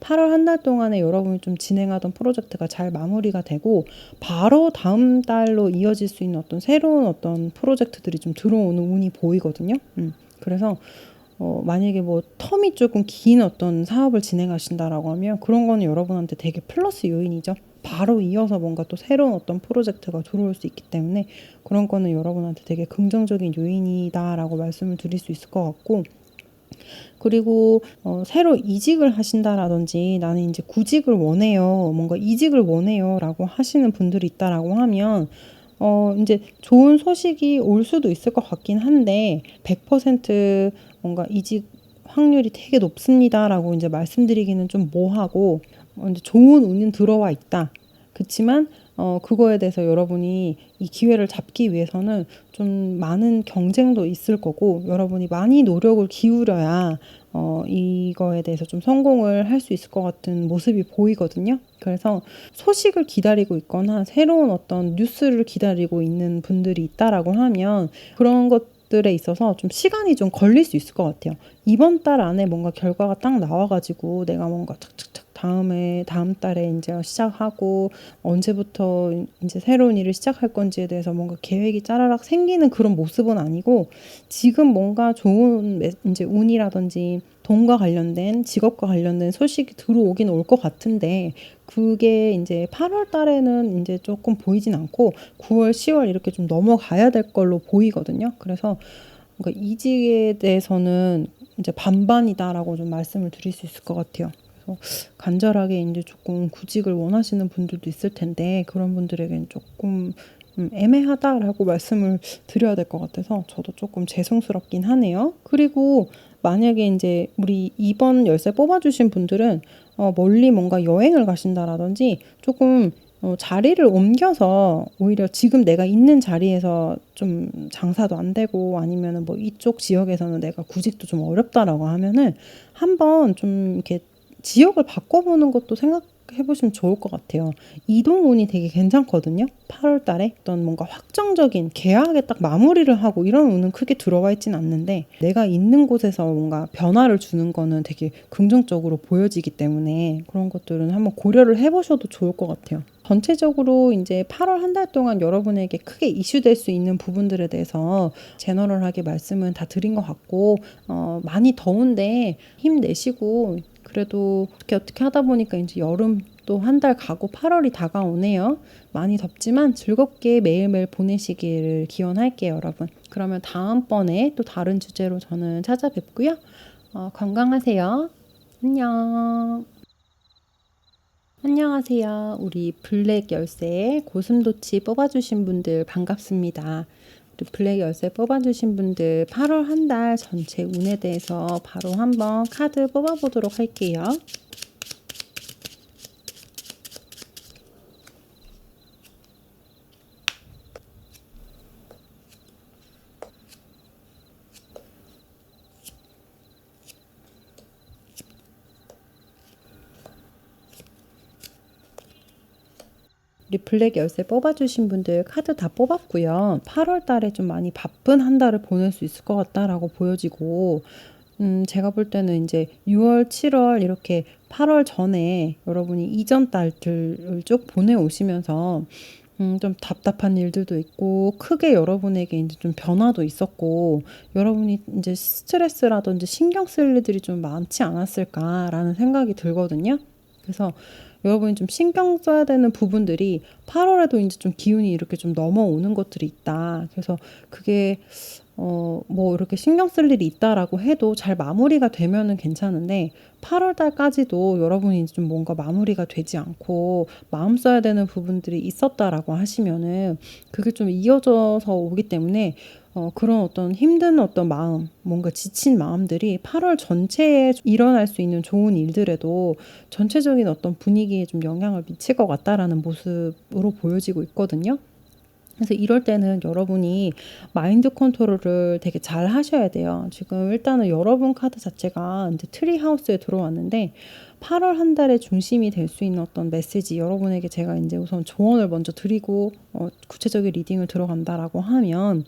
8월 한 달 동안에 여러분이 좀 진행하던 프로젝트가 잘 마무리가 되고 바로 다음 달로 이어질 수 있는 어떤 새로운 어떤 프로젝트들이 좀 들어오는 운이 보이거든요. 그래서 만약에 뭐 텀이 조금 긴 어떤 사업을 진행하신다라고 하면 그런 거는 여러분한테 되게 플러스 요인이죠. 바로 이어서 뭔가 또 새로운 어떤 프로젝트가 들어올 수 있기 때문에 그런 거는 여러분한테 되게 긍정적인 요인이다라고 말씀을 드릴 수 있을 것 같고 그리고 새로 이직을 하신다라든지 나는 이제 구직을 원해요. 뭔가 이직을 원해요라고 하시는 분들이 있다라고 하면 이제 좋은 소식이 올 수도 있을 것 같긴 한데 100% 뭔가 이직 확률이 되게 높습니다라고 이제 말씀드리기는 좀 뭐하고 이제 좋은 운은 들어와 있다. 그렇지만 그거에 대해서 여러분이 이 기회를 잡기 위해서는 좀 많은 경쟁도 있을 거고 여러분이 많이 노력을 기울여야 이거에 대해서 좀 성공을 할 수 있을 것 같은 모습이 보이거든요. 그래서 소식을 기다리고 있거나 새로운 어떤 뉴스를 기다리고 있는 분들이 있다라고 하면 그런 것들에 있어서 좀 시간이 좀 걸릴 수 있을 것 같아요. 이번 달 안에 뭔가 결과가 딱 나와가지고 내가 뭔가 착착착 다음 달에 이제 시작하고 언제부터 이제 새로운 일을 시작할 건지에 대해서 뭔가 계획이 짜라락 생기는 그런 모습은 아니고 지금 뭔가 좋은 이제 운이라든지 돈과 관련된 직업과 관련된 소식이 들어오긴 올 것 같은데 그게 이제 8월 달에는 이제 조금 보이진 않고 9월, 10월 이렇게 좀 넘어가야 될 걸로 보이거든요. 그래서 그러니까 이직에 대해서는 이제 반반이다라고 좀 말씀을 드릴 수 있을 것 같아요. 그래서 간절하게 이제 조금 구직을 원하시는 분들도 있을 텐데 그런 분들에겐 조금 애매하다라고 말씀을 드려야 될 것 같아서 저도 조금 죄송스럽긴 하네요. 그리고 만약에 이제 우리 2번 열쇠 뽑아주신 분들은 멀리 뭔가 여행을 가신다라든지 조금 자리를 옮겨서 오히려 지금 내가 있는 자리에서 좀 장사도 안 되고 아니면은 뭐 이쪽 지역에서는 내가 구직도 좀 어렵다라고 하면은 한번 좀 이렇게 지역을 바꿔보는 것도 생각해보시면 좋을 것 같아요. 이동운이 되게 괜찮거든요. 8월 달에 어떤 뭔가 확정적인 계약에 딱 마무리를 하고 이런 운은 크게 들어와 있진 않는데 내가 있는 곳에서 뭔가 변화를 주는 거는 되게 긍정적으로 보여지기 때문에 그런 것들은 한번 고려를 해보셔도 좋을 것 같아요. 전체적으로 이제 8월 한 달 동안 여러분에게 크게 이슈될 수 있는 부분들에 대해서 제너럴하게 말씀은 다 드린 것 같고 많이 더운데 힘내시고 그래도 어떻게 하다 보니까 이제 여름 또 한 달 가고 8월이 다가오네요. 많이 덥지만 즐겁게 매일매일 보내시기를 기원할게요, 여러분. 그러면 다음번에 또 다른 주제로 저는 찾아뵙고요. 건강하세요. 안녕. 안녕하세요. 우리 블랙 열쇠 고슴도치 뽑아주신 분들 반갑습니다. 우리 블랙 열쇠 뽑아주신 분들 8월 한 달 전체 운에 대해서 바로 한번 카드 뽑아보도록 할게요. 우리 블랙 열쇠 뽑아주신 분들 카드 다 뽑았고요. 8월 달에 좀 많이 바쁜 한 달을 보낼 수 있을 것 같다라고 보여지고 제가 볼 때는 이제 6월, 7월 이렇게 8월 전에 여러분이 이전 달들을 쭉 보내오시면서 좀 답답한 일들도 있고 크게 여러분에게 이제 좀 변화도 있었고 여러분이 이제 스트레스라든지 신경 쓸 일들이 좀 많지 않았을까라는 생각이 들거든요. 그래서 여러분이 좀 신경 써야 되는 부분들이 8월에도 이제 좀 기운이 이렇게 좀 넘어오는 것들이 있다. 그래서 그게 뭐 이렇게 신경 쓸 일이 있다라고 해도 잘 마무리가 되면은 괜찮은데 8월 달까지도 여러분이 좀 뭔가 마무리가 되지 않고 마음 써야 되는 부분들이 있었다라고 하시면은 그게 좀 이어져서 오기 때문에 그런 어떤 힘든 어떤 마음, 뭔가 지친 마음들이 8월 전체에 일어날 수 있는 좋은 일들에도 전체적인 어떤 분위기에 좀 영향을 미칠 것 같다라는 모습으로 보여지고 있거든요. 그래서 이럴 때는 여러분이 마인드 컨트롤을 되게 잘 하셔야 돼요. 지금 일단은 여러분 카드 자체가 이제 트리 하우스에 들어왔는데 8월 한 달의 중심이 될 수 있는 어떤 메시지 여러분에게 제가 이제 우선 조언을 먼저 드리고 구체적인 리딩을 들어간다라고 하면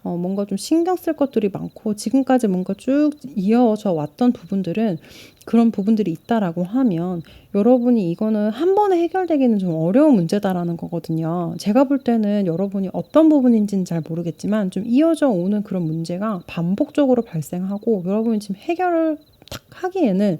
뭔가 좀 신경 쓸 것들이 많고 지금까지 뭔가 쭉 이어져 왔던 부분들은 그런 부분들이 있다라고 하면 여러분이 이거는 한 번에 해결되기는 좀 어려운 문제다라는 거거든요. 제가 볼 때는 여러분이 어떤 부분인지는 잘 모르겠지만 좀 이어져 오는 그런 문제가 반복적으로 발생하고 여러분이 지금 해결을 탁 하기에는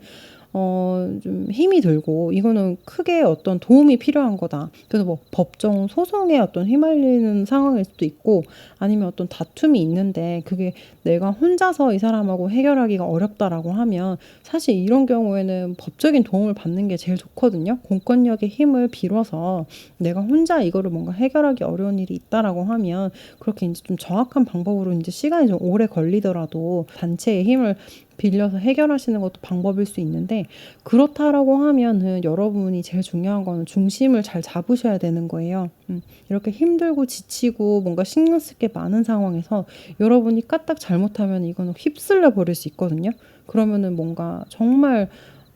좀 힘이 들고 이거는 크게 어떤 도움이 필요한 거다. 그래서 뭐 법정 소송에 어떤 휘말리는 상황일 수도 있고 아니면 어떤 다툼이 있는데 그게 내가 혼자서 이 사람하고 해결하기가 어렵다라고 하면 사실 이런 경우에는 법적인 도움을 받는 게 제일 좋거든요. 공권력의 힘을 빌어서 내가 혼자 이거를 뭔가 해결하기 어려운 일이 있다라고 하면 그렇게 이제 좀 정확한 방법으로 이제 시간이 좀 오래 걸리더라도 단체의 힘을 빌려서 해결하시는 것도 방법일 수 있는데, 그렇다라고 하면은 여러분이 제일 중요한 거는 중심을 잘 잡으셔야 되는 거예요. 이렇게 힘들고 지치고 뭔가 신경 쓸 게 많은 상황에서 여러분이 까딱 잘못하면 이거는 휩쓸려 버릴 수 있거든요. 그러면은 뭔가 정말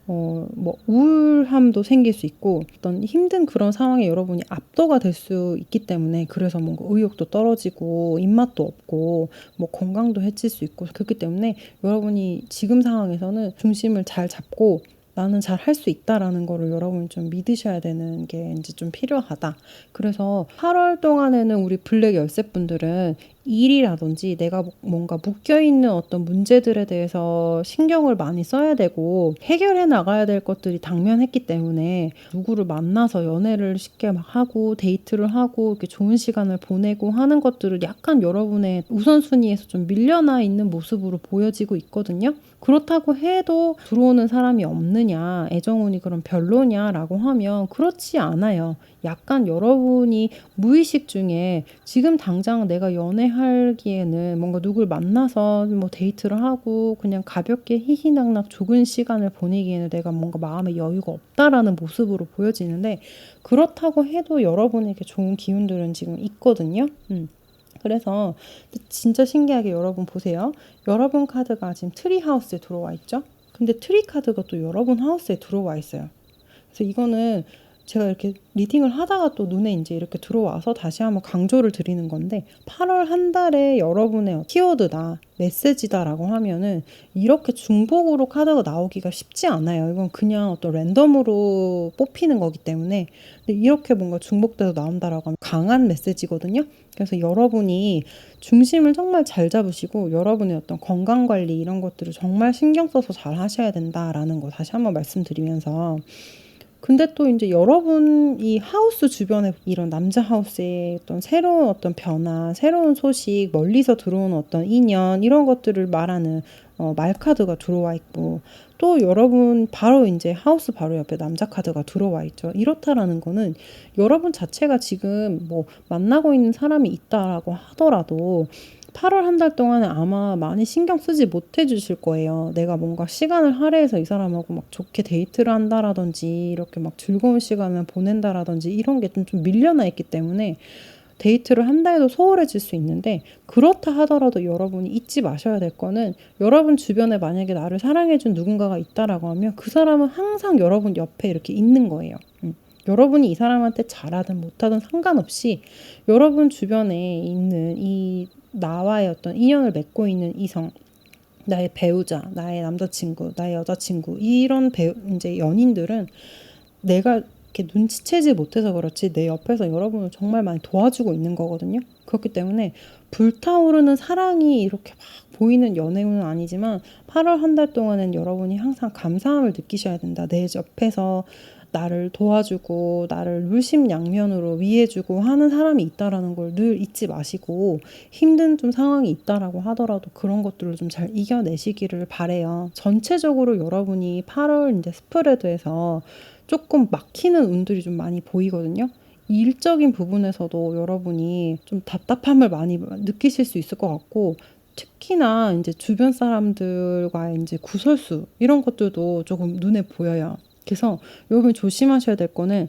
뭐 우울함도 생길 수 있고 어떤 힘든 그런 상황에 여러분이 압도가 될 수 있기 때문에, 그래서 뭔가 의욕도 떨어지고 입맛도 없고 뭐 건강도 해칠 수 있고, 그렇기 때문에 여러분이 지금 상황에서는 중심을 잘 잡고 나는 잘 할 수 있다라는 거를 여러분이 좀 믿으셔야 되는 게 이제 좀 필요하다. 그래서 8월 동안에는 우리 블랙 열쇠 분들은 일이라든지 내가 뭔가 묶여있는 어떤 문제들에 대해서 신경을 많이 써야 되고 해결해 나가야 될 것들이 당면했기 때문에, 누구를 만나서 연애를 쉽게 막 하고 데이트를 하고 이렇게 좋은 시간을 보내고 하는 것들을 약간 여러분의 우선순위에서 좀 밀려나 있는 모습으로 보여지고 있거든요. 그렇다고 해도 들어오는 사람이 없느냐, 애정운이 그럼 별로냐라고 하면 그렇지 않아요. 약간 여러분이 무의식 중에 지금 당장 내가 연애하기에는 뭔가 누굴 만나서 뭐 데이트를 하고 그냥 가볍게 희희낙낙 좋은 시간을 보내기에는 내가 뭔가 마음의 여유가 없다라는 모습으로 보여지는데, 그렇다고 해도 여러분에게 좋은 기운들은 지금 있거든요. 그래서 진짜 신기하게 여러분 보세요. 여러분 카드가 지금 트리 하우스에 들어와 있죠? 근데 트리 카드가 또 여러분 하우스에 들어와 있어요. 그래서 이거는 제가 이렇게 리딩을 하다가 또 눈에 이제 이렇게 들어와서 다시 한번 강조를 드리는 건데, 8월 한 달에 여러분의 키워드다, 메시지다라고 하면은 이렇게 중복으로 카드가 나오기가 쉽지 않아요. 이건 그냥 어떤 랜덤으로 뽑히는 거기 때문에. 근데 이렇게 뭔가 중복돼서 나온다라고 하면 강한 메시지거든요. 그래서 여러분이 중심을 정말 잘 잡으시고 여러분의 어떤 건강관리 이런 것들을 정말 신경 써서 잘 하셔야 된다라는 거 다시 한번 말씀드리면서, 근데 또 이제 여러분 이 하우스 주변에 이런 남자 하우스의 어떤 새로운 어떤 변화, 새로운 소식, 멀리서 들어오는 어떤 인연 이런 것들을 말하는 말 카드가 들어와 있고, 또 여러분 바로 이제 하우스 바로 옆에 남자 카드가 들어와 있죠. 이렇다라는 거는 여러분 자체가 지금 뭐 만나고 있는 사람이 있다라고 하더라도 8월 한 달 동안에 아마 많이 신경 쓰지 못해 주실 거예요. 내가 뭔가 시간을 할애해서 이 사람하고 막 좋게 데이트를 한다라든지 이렇게 막 즐거운 시간을 보낸다라든지 이런 게 좀 밀려나 있기 때문에 데이트를 한다 해도 소홀해질 수 있는데, 그렇다 하더라도 여러분이 잊지 마셔야 될 거는, 여러분 주변에 만약에 나를 사랑해준 누군가가 있다라고 하면 그 사람은 항상 여러분 옆에 이렇게 있는 거예요. 여러분이 이 사람한테 잘하든 못하든 상관없이 여러분 주변에 있는 이 나와의 어떤 인연을 맺고 있는 이성, 나의 배우자, 나의 남자친구, 나의 여자친구, 이런 이제 연인들은 내가 이렇게 눈치채지 못해서 그렇지 내 옆에서 여러분을 정말 많이 도와주고 있는 거거든요. 그렇기 때문에 불타오르는 사랑이 이렇게 막 보이는 연애운은 아니지만 8월 한 달 동안은 여러분이 항상 감사함을 느끼셔야 된다. 내 옆에서 나를 도와주고 나를 물심양면으로 위해주고 하는 사람이 있다라는 걸 늘 잊지 마시고, 힘든 좀 상황이 있다라고 하더라도 그런 것들을 좀 잘 이겨내시기를 바래요. 전체적으로 여러분이 8월 이제 스프레드에서 조금 막히는 운들이 좀 많이 보이거든요. 일적인 부분에서도 여러분이 좀 답답함을 많이 느끼실 수 있을 것 같고, 특히나 이제 주변 사람들과의 이제 구설수 이런 것들도 조금 눈에 보여요. 그래서 여러분이 조심하셔야 될 거는,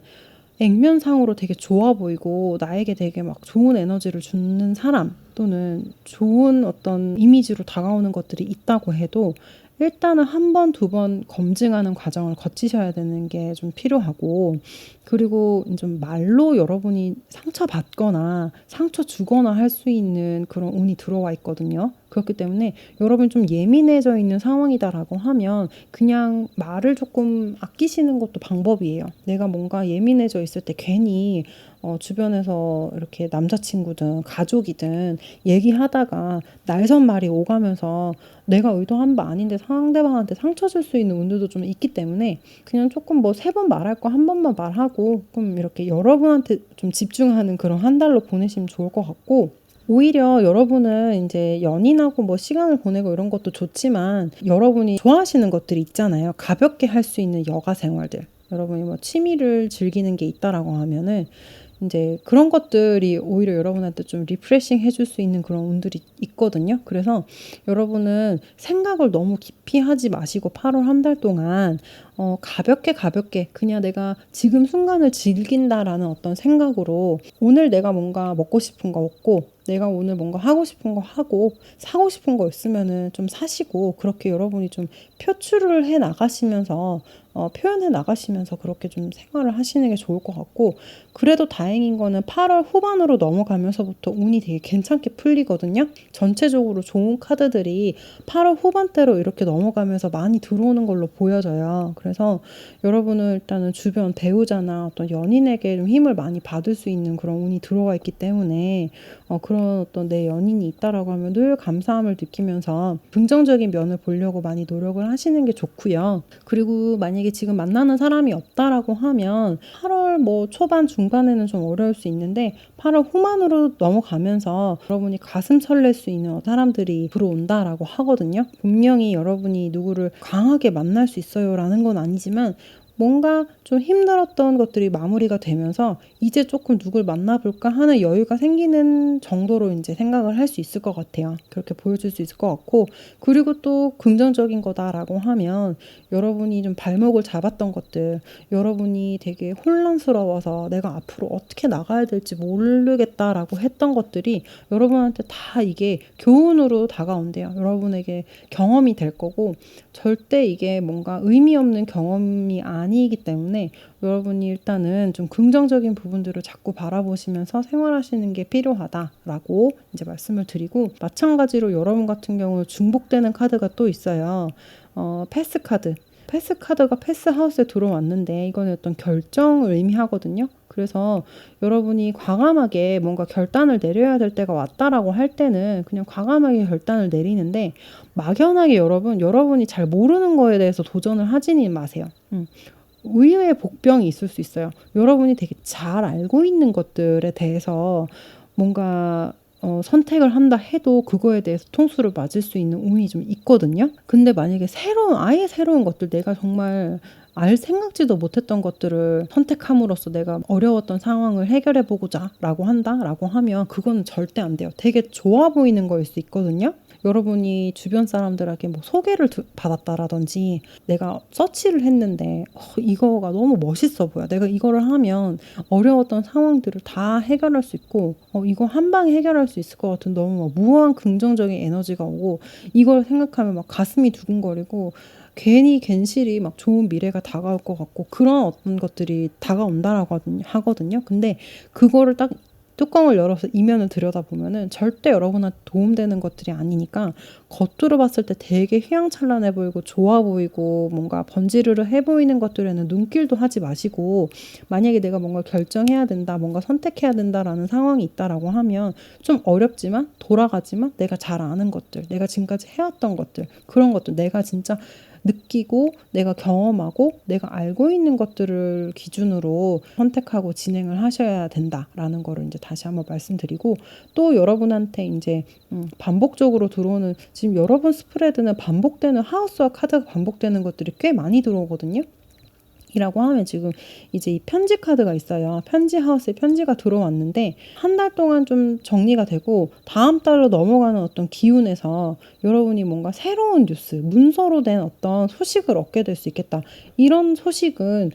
액면상으로 되게 좋아 보이고 나에게 되게 막 좋은 에너지를 주는 사람 또는 좋은 어떤 이미지로 다가오는 것들이 있다고 해도 일단은 한 번, 두 번 검증하는 과정을 거치셔야 되는 게 좀 필요하고, 그리고 좀 말로 여러분이 상처받거나 상처 주거나 할 수 있는 그런 운이 들어와 있거든요. 그렇기 때문에 여러분 좀 예민해져 있는 상황이다라고 하면 그냥 말을 조금 아끼시는 것도 방법이에요. 내가 뭔가 예민해져 있을 때 괜히 주변에서 이렇게 남자친구든 가족이든 얘기하다가 날선 말이 오가면서 내가 의도한 바 아닌데 상대방한테 상처 줄 수 있는 운들도 좀 있기 때문에, 그냥 조금 뭐 3번 말할 거 한 번만 말하고 좀 이렇게 여러분한테 좀 집중하는 그런 한 달로 보내시면 좋을 것 같고, 오히려 여러분은 이제 연인하고 뭐 시간을 보내고 이런 것도 좋지만 여러분이 좋아하시는 것들이 있잖아요. 가볍게 할 수 있는 여가 생활들. 여러분이 뭐 취미를 즐기는 게 있다라고 하면은 인제 그런 것들이 오히려 여러분한테 좀 리프레싱 해줄 수 있는 그런 운들이 있거든요. 그래서 여러분은 생각을 너무 깊이 하지 마시고 8월 한 달 동안 가볍게, 가볍게 그냥 '내가 지금 순간을 즐긴다.'라는 어떤 생각으로 오늘 내가 뭔가 먹고 싶은 거 먹고 내가 오늘 뭔가 하고 싶은 거 하고 사고 싶은 거 있으면은 좀 사시고 그렇게 여러분이 좀 표출을 해 나가시면서 표현해 나가시면서 그렇게 좀 생활을 하시는 게 좋을 것 같고, 그래도 다행인 거는 8월 후반으로 넘어가면서부터 운이 되게 괜찮게 풀리거든요. 전체적으로 좋은 카드들이 8월 후반대로 이렇게 넘어가면서 많이 들어오는 걸로 보여져요. 그래서 여러분은 일단은 주변 배우자나 어떤 연인에게 좀 힘을 많이 받을 수 있는 그런 운이 들어와 있기 때문에 그런 어떤 내 연인이 있다라고 하면 늘 감사함을 느끼면서 긍정적인 면을 보려고 많이 노력을 하시는 게 좋고요. 그리고 만약에 지금 만나는 사람이 없다라고 하면 8월 뭐 초반 중반에는 좀 어려울 수 있는데 8월 후반으로 넘어가면서 여러분이 가슴 설렐 수 있는 사람들이 들어온다라고 하거든요. 분명히 여러분이 누구를 강하게 만날 수 있어요라는 건 아니지만 뭔가 좀 힘들었던 것들이 마무리가 되면서 '이제 조금 누굴 만나 볼까.' 하는 여유가 생기는 정도로 인제 생각을 할 수 있을 것 같아요. 그렇게 보여줄 수 있을 것 같고, 그리고 또 긍정적인 거다라고 하면 여러분이 좀 발목을 잡았던 것들, 여러분이 되게 혼란스러워서 '내가 앞으로 어떻게 나가야 될지 모르겠다.'라고 했던 것들이 여러분한테 다 이게 교훈으로 다가온대요. 여러분에게 경험이 될 거고 절대 이게 뭔가 의미 없는 경험이 아니기 때문에 여러분이 일단은 좀 긍정적인 부분들을 자꾸 바라보시면서 생활하시는 게 필요하다라고 이제 말씀을 드리고, 마찬가지로 여러분 같은 경우 중복되는 카드가 또 있어요. 패스 카드. 패스 카드가 패스 하우스에 들어왔는데 이거는 어떤 결정을 의미하거든요. 그래서 여러분이 과감하게 뭔가 결단을 내려야 될 때가 왔다라고 할 때는 그냥 과감하게 결단을 내리는데, 막연하게 여러분이 잘 모르는 거에 대해서 도전을 하지는 마세요. 의외의 복병이 있을 수 있어요. 여러분이 되게 잘 알고 있는 것들에 대해서 뭔가 선택을 한다 해도 그거에 대해서 통수를 맞을 수 있는 운이 좀 있거든요. 근데 만약에 아예 새로운 것들, 내가 정말 생각지도 못했던 것들을 선택함으로써 내가 어려웠던 상황을 해결해 보고자라고 한다라고 하면 그거는 절대 안 돼요. 되게 좋아 보이는 거일 수 있거든요. 여러분이 주변 사람들에게 뭐 소개를 받았다라든지 내가 서치를 했는데 이거가 너무 멋있어 보여. 내가 이거를 하면 어려웠던 상황들을 다 해결할 수 있고 이거 한 방에 해결할 수 있을 것 같은 너무 막 무한 긍정적인 에너지가 오고, 이걸 생각하면 막 가슴이 두근거리고 괜히 괜시리 막 좋은 미래가 다가올 것 같고 그런 어떤 것들이 다가온다라고 하거든요. 근데 그거를 딱 뚜껑을 열어서 이면을 들여다보면은 절대 여러분한테 도움되는 것들이 아니니까, 겉으로 봤을 때 되게 휘황찬란해 보이고 좋아 보이고 뭔가 번지르르 해 보이는 것들에는 눈길도 하지 마시고, 만약에 내가 뭔가 결정해야 된다, 뭔가 선택해야 된다라는 상황이 있다라고 하면 좀 어렵지만 돌아가지만 내가 잘 아는 것들, 내가 지금까지 해왔던 것들, 그런 것들 내가 진짜 느끼고 내가 경험하고 내가 알고 있는 것들을 기준으로 선택하고 진행을 하셔야 된다라는 거를 이제 다시 한번 말씀드리고, 또 여러분한테 이제 반복적으로 들어오는, 지금 여러분 스프레드는 반복되는 하우스와 카드가 반복되는 것들이 꽤 많이 들어오거든요. 이라고 하면 지금 이제 이 편지 카드가 있어요. 편지 하우스에 편지가 들어왔는데 한 달 동안 좀 정리가 되고 다음 달로 넘어가는 어떤 기운에서 여러분이 뭔가 새로운 뉴스, 문서로 된 어떤 소식을 얻게 될 수 있겠다. 이런 소식은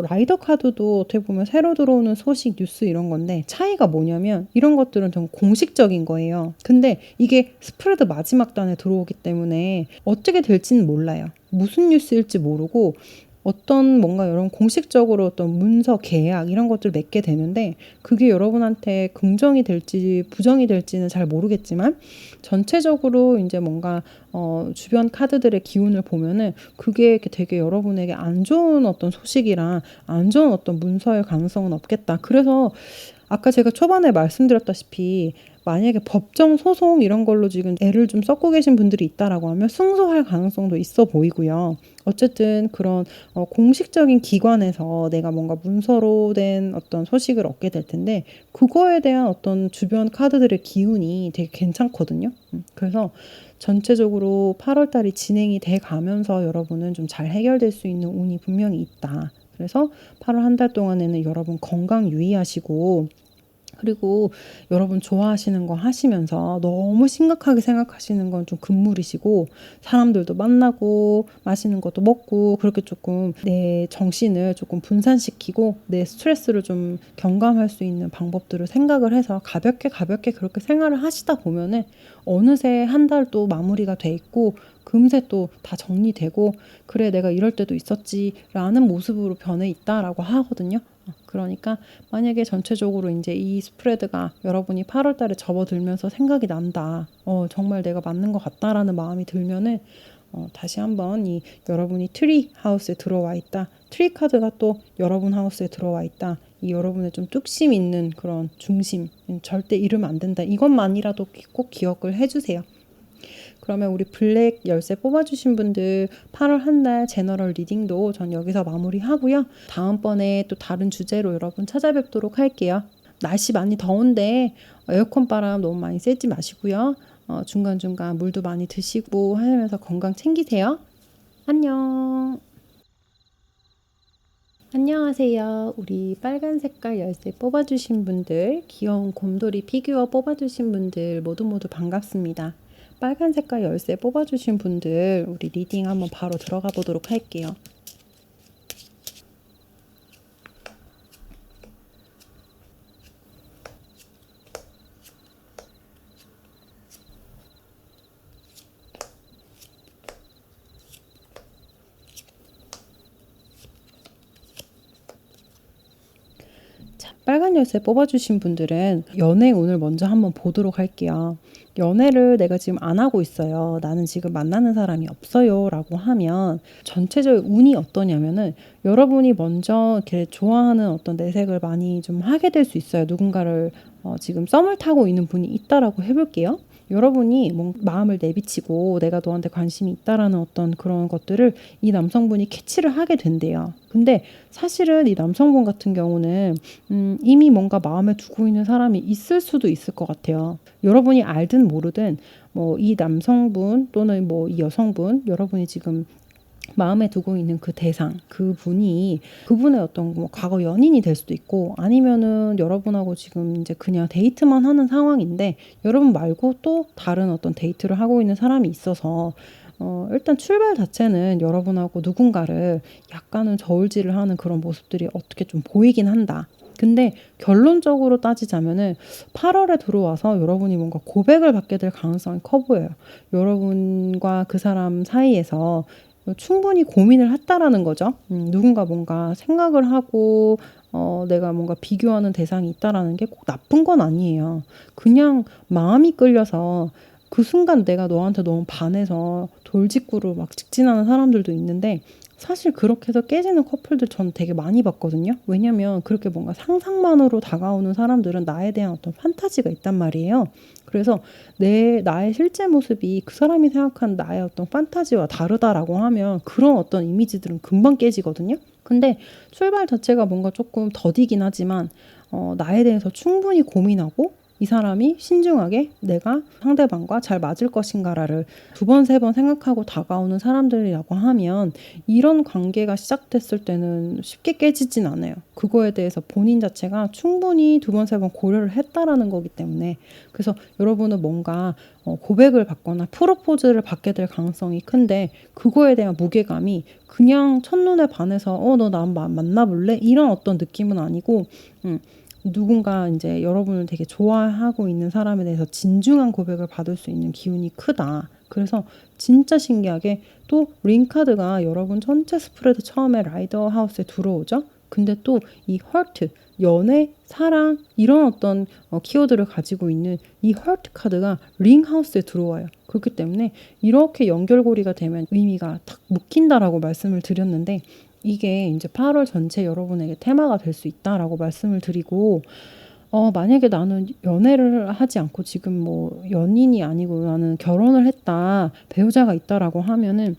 라이더 카드도 어떻게 보면 새로 들어오는 소식, 뉴스 이런 건데, 차이가 뭐냐면 이런 것들은 좀 공식적인 거예요. 근데 이게 스프레드 마지막 단에 들어오기 때문에 어떻게 될지는 몰라요. 무슨 뉴스일지 모르고 어떤 뭔가 여러분 공식적으로 어떤 문서, 계약 이런 것들을 맺게 되는데, 그게 여러분한테 긍정이 될지 부정이 될지는 잘 모르겠지만 전체적으로 이제 뭔가 주변 카드들의 기운을 보면은 그게 이렇게 되게 여러분에게 안 좋은 어떤 소식이랑 안 좋은 어떤 문서일 가능성은 없겠다. 그래서 아까 제가 초반에 말씀드렸다시피 만약에 법정 소송 이런 걸로 지금 애를 좀 썩고 계신 분들이 있다라고 하면 승소할 가능성도 있어 보이고요. 어쨌든 그런 공식적인 기관에서 내가 뭔가 문서로 된 어떤 소식을 얻게 될 텐데, 그거에 대한 어떤 주변 카드들의 기운이 되게 괜찮거든요. 그래서 전체적으로 8월 달이 진행이 돼 가면서 여러분은 좀 잘 해결될 수 있는 운이 분명히 있다. 그래서 8월 한 달 동안에는 여러분 건강 유의하시고, 그리고 여러분 좋아하시는 거 하시면서 너무 심각하게 생각하시는 건 좀 금물이시고, 사람들도 만나고 맛있는 것도 먹고 그렇게 조금 내 정신을 조금 분산시키고 내 스트레스를 좀 경감할 수 있는 방법들을 생각을 해서 가볍게 가볍게 그렇게 생활을 하시다 보면은 어느새 한 달 또 마무리가 돼 있고 금세 또 다 정리되고, 그래 내가 이럴 때도 있었지라는 모습으로 변해 있다라고 하거든요. 그러니까 만약에 전체적으로 이제 이 스프레드가 여러분이 8월 달에 접어들면서 생각이 난다. 정말 내가 맞는 것 같다라는 마음이 들면은 다시 한번 이 여러분이 트리 하우스에 들어와 있다. 트리 카드가 또 여러분 하우스에 들어와 있다. 이 여러분의 좀 뚝심 있는 그런 중심, 절대 잃으면 안 된다. 이것만이라도 꼭 기억을 해주세요. 그러면 우리 블랙 열쇠 뽑아주신 분들 8월 한 달 제너럴 리딩도 전 여기서 마무리하고요. 다음번에 또 다른 주제로 여러분 찾아뵙도록 할게요. 날씨 많이 더운데 에어컨 바람 너무 많이 쐬지 마시고요. 중간중간 물도 많이 드시고 하면서 건강 챙기세요. 안녕. 안녕하세요. 우리 빨간 색깔 열쇠 뽑아주신 분들, 귀여운 곰돌이 피규어 뽑아주신 분들 모두 반갑습니다. 빨간 색깔 열쇠 뽑아주신 분들, 우리 리딩 한번 바로 들어가 보도록 할게요. 자, 빨간 열쇠 뽑아주신 분들은 연애 운을 먼저 한번 보도록 할게요. 연애를 내가 지금 안 하고 있어요. 나는 지금 만나는 사람이 없어요. 라고 하면 전체적 운이 어떠냐면은 여러분이 먼저 이렇게 좋아하는 어떤 내색을 많이 좀 하게 될 수 있어요. 누군가를 지금 썸을 타고 있는 분이 있다라고 해볼게요. 여러분이 마음을 내비치고 내가 너한테 관심이 있다라는 어떤 그런 것들을 이 남성분이 캐치를 하게 된대요. 근데 사실은 이 남성분 같은 경우는 이미 뭔가 마음에 두고 있는 사람이 있을 수도 있을 것 같아요. 여러분이 알든 모르든 뭐 이 남성분 또는 뭐 이 여성분, 여러분이 지금 마음에 두고 있는 그 대상, 그분이 그분의 어떤 뭐 과거 연인이 될 수도 있고, 아니면은 여러분하고 지금 이제 그냥 데이트만 하는 상황인데 여러분 말고 또 다른 어떤 데이트를 하고 있는 사람이 있어서 일단 출발 자체는 여러분하고 누군가를 약간은 저울질을 하는 그런 모습들이 어떻게 좀 보이긴 한다. 근데 결론적으로 따지자면은 8월에 들어와서 여러분이 뭔가 고백을 받게 될 가능성이 커 보여요. 여러분과 그 사람 사이에서 충분히 고민을 했다라는 거죠. 누군가 뭔가 생각을 하고 내가 뭔가 비교하는 대상이 있다라는 게 꼭 나쁜 건 아니에요. 그냥 마음이 끌려서 그 순간 내가 너한테 너무 반해서 돌직구로 막 직진하는 사람들도 있는데, 사실 그렇게 해서 깨지는 커플들 전 되게 많이 봤거든요. 왜냐면 그렇게 뭔가 상상만으로 다가오는 사람들은 나에 대한 어떤 판타지가 있단 말이에요. 그래서 나의 실제 모습이 그 사람이 생각한 나의 어떤 판타지와 다르다라고 하면 그런 어떤 이미지들은 금방 깨지거든요. 근데 출발 자체가 뭔가 조금 더디긴 하지만 나에 대해서 충분히 고민하고 이 사람이 신중하게 내가 상대방과 잘 맞을 것인가를 두 번, 세 번 생각하고 다가오는 사람들이라고 하면 이런 관계가 시작됐을 때는 쉽게 깨지진 않아요. 그거에 대해서 본인 자체가 충분히 두 번, 세 번 고려를 했다라는 거기 때문에, 그래서 여러분은 뭔가 고백을 받거나 프로포즈를 받게 될 가능성이 큰데 그거에 대한 무게감이 그냥 첫눈에 반해서 너 나 만나볼래? 이런 어떤 느낌은 아니고 누군가 이제 여러분을 되게 좋아하고 있는 사람에 대해서 진중한 고백을 받을 수 있는 기운이 크다. 그래서 진짜 신기하게 또 링카드가 여러분 전체 스프레드 처음에 라이더 하우스에 들어오죠. 근데 또 이 헐트, 연애, 사랑 이런 어떤 키워드를 가지고 있는 이 헐트 카드가 링 하우스에 들어와요. 그렇기 때문에 이렇게 연결고리가 되면 의미가 탁 묶인다라고 말씀을 드렸는데, 이게 이제 8월 전체 여러분에게 테마가 될 수 있다라고 말씀을 드리고, 만약에 나는 연애를 하지 않고 지금 뭐 연인이 아니고 나는 결혼을 했다, 배우자가 있다라고 하면은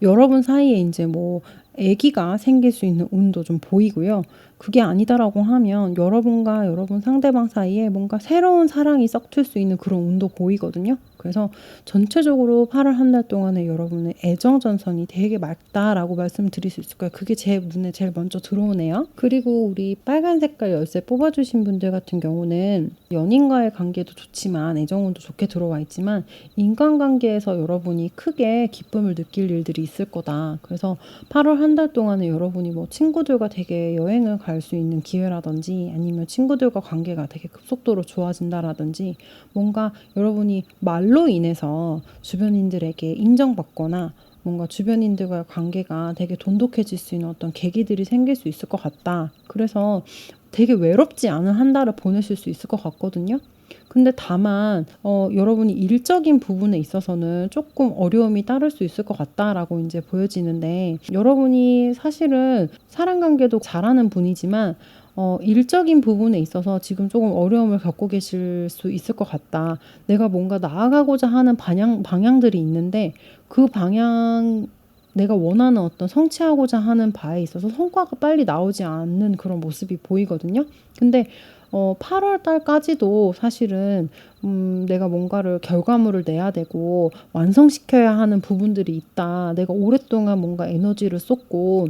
여러분 사이에 이제 뭐 아기가 생길 수 있는 운도 좀 보이고요. 그게 아니다라고 하면 여러분과 여러분 상대방 사이에 뭔가 새로운 사랑이 썩틀 수 있는 그런 운도 보이거든요. 그래서 전체적으로 8월 한 달 동안에 여러분의 애정 전선이 되게 맑다라고 말씀드릴 수 있을 거예요. 그게 제 눈에 제일 먼저 들어오네요. 그리고 우리 빨간 색깔 열쇠 뽑아주신 분들 같은 경우는 연인과의 관계도 좋지만 애정운도 좋게 들어와 있지만 인간관계에서 여러분이 크게 기쁨을 느낄 일들이 있을 거다. 그래서 8월 한 달 동안에 여러분이 뭐 친구들과 되게 여행을 갈 수 있는 기회라든지 아니면 친구들과 관계가 되게 급속도로 좋아진다라든지 뭔가 여러분이 말로 인해서 주변인들에게 인정받거나 뭔가 주변인들과의 관계가 되게 돈독해질 수 있는 어떤 계기들이 생길 수 있을 것 같다. 그래서 되게 외롭지 않은 한 달을 보내실 수 있을 것 같거든요. 근데 다만 여러분이 일적인 부분에 있어서는 조금 어려움이 따를 수 있을 것 같다라고 이제 보여지는데 여러분이 사실은 사람 관계도 잘하는 분이지만 일적인 부분에 있어서 지금 조금 어려움을 겪고 계실 수 있을 것 같다. 내가 뭔가 나아가고자 하는 방향들이 있는데 그 방향 내가 원하는 어떤 성취하고자 하는 바에 있어서 성과가 빨리 나오지 않는 그런 모습이 보이거든요. 근데 8월 달까지도 사실은 내가 뭔가를 결과물을 내야 되고 완성시켜야 하는 부분들이 있다. 내가 오랫동안 뭔가 에너지를 쏟고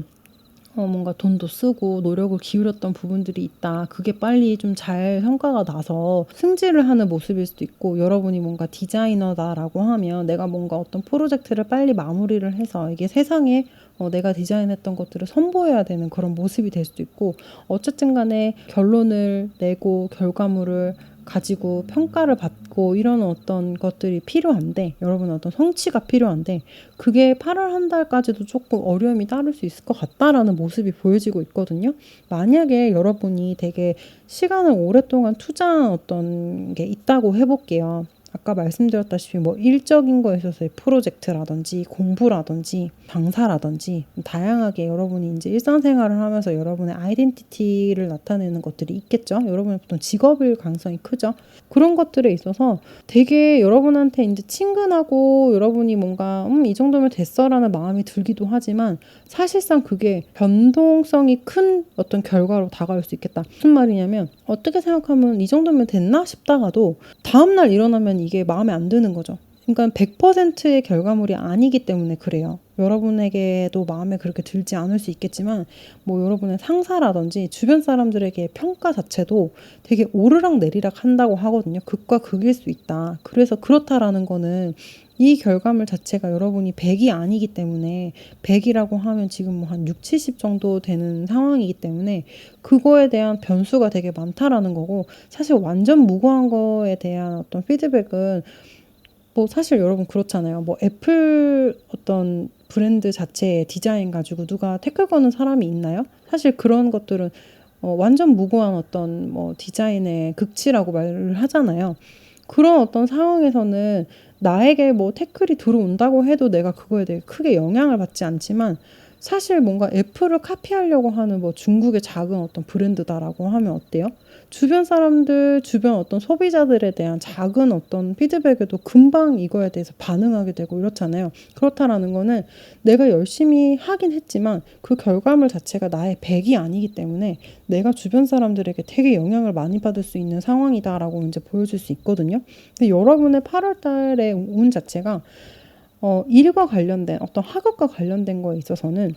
뭔가 돈도 쓰고 노력을 기울였던 부분들이 있다. 그게 빨리 좀 잘 성과가 나서 승진을 하는 모습일 수도 있고 여러분이 뭔가 디자이너다라고 하면 내가 뭔가 어떤 프로젝트를 빨리 마무리를 해서 이게 세상에 내가 디자인했던 것들을 선보여야 되는 그런 모습이 될 수도 있고 어쨌든 간에 결론을 내고 결과물을 가지고 평가를 받고 이런 어떤 것들이 필요한데 여러분은 어떤 성취가 필요한데 그게 8월 한 달까지도 조금 어려움이 따를 수 있을 것 같다라는 모습이 보여지고 있거든요. 만약에 여러분이 되게 시간을 오랫동안 투자한 어떤 게 있다고 해볼게요. 아까 말씀드렸다시피 뭐 일적인 거에 있어서의 프로젝트라든지 공부라든지 강사라든지 다양하게 여러분이 이제 일상생활을 하면서 여러분의 아이덴티티를 나타내는 것들이 있겠죠. 여러분의 보통 직업일 가능성이 크죠. 그런 것들에 있어서 되게 여러분한테 이제 친근하고 여러분이 뭔가 이 정도면 됐어라는 마음이 들기도 하지만 사실상 그게 변동성이 큰 어떤 결과로 다가올 수 있겠다. 무슨 말이냐면 어떻게 생각하면 이 정도면 됐나 싶다가도 다음날 일어나면 이게 마음에 안 드는 거죠. 그러니까 100%의 결과물이 아니기 때문에 그래요. 여러분에게도 마음에 그렇게 들지 않을 수 있겠지만 뭐 여러분의 상사라든지 주변 사람들에게 평가 자체도 되게 오르락 내리락 한다고 하거든요. 극과 극일 수 있다. 그래서 그렇다라는 거는 이 결과물 자체가 여러분이 100이 아니기 때문에 100이라고 하면 지금 뭐 한 6, 70 정도 되는 상황이기 때문에 그거에 대한 변수가 되게 많다라는 거고 사실 완전 무고한 거에 대한 어떤 피드백은 뭐 사실 여러분 그렇잖아요. 뭐 애플 어떤 브랜드 자체의 디자인 가지고 누가 태클 거는 사람이 있나요? 사실 그런 것들은 완전 무고한 어떤 뭐 디자인의 극치라고 말을 하잖아요. 그런 어떤 상황에서는 나에게 뭐 태클이 들어온다고 해도 내가 그거에 대해 크게 영향을 받지 않지만 사실 뭔가 애플을 카피하려고 하는 뭐 중국의 작은 어떤 브랜드다라고 하면 어때요? 주변 사람들, 주변 어떤 소비자들에 대한 작은 어떤 피드백에도 금방 이거에 대해서 반응하게 되고 이렇잖아요. 그렇다라는 거는 내가 열심히 하긴 했지만 그 결과물 자체가 나의 100이 아니기 때문에 내가 주변 사람들에게 되게 영향을 많이 받을 수 있는 상황이다라고 이제 보여줄 수 있거든요. 근데 여러분의 8월 달의 운 자체가 일과 관련된 어떤 학업과 관련된 거에 있어서는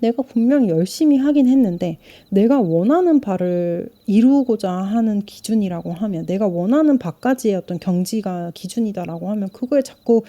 내가 분명히 열심히 하긴 했는데 내가 원하는 바를 이루고자 하는 기준이라고 하면 내가 원하는 바까지의 어떤 경지가 기준이다라고 하면 그거에 자꾸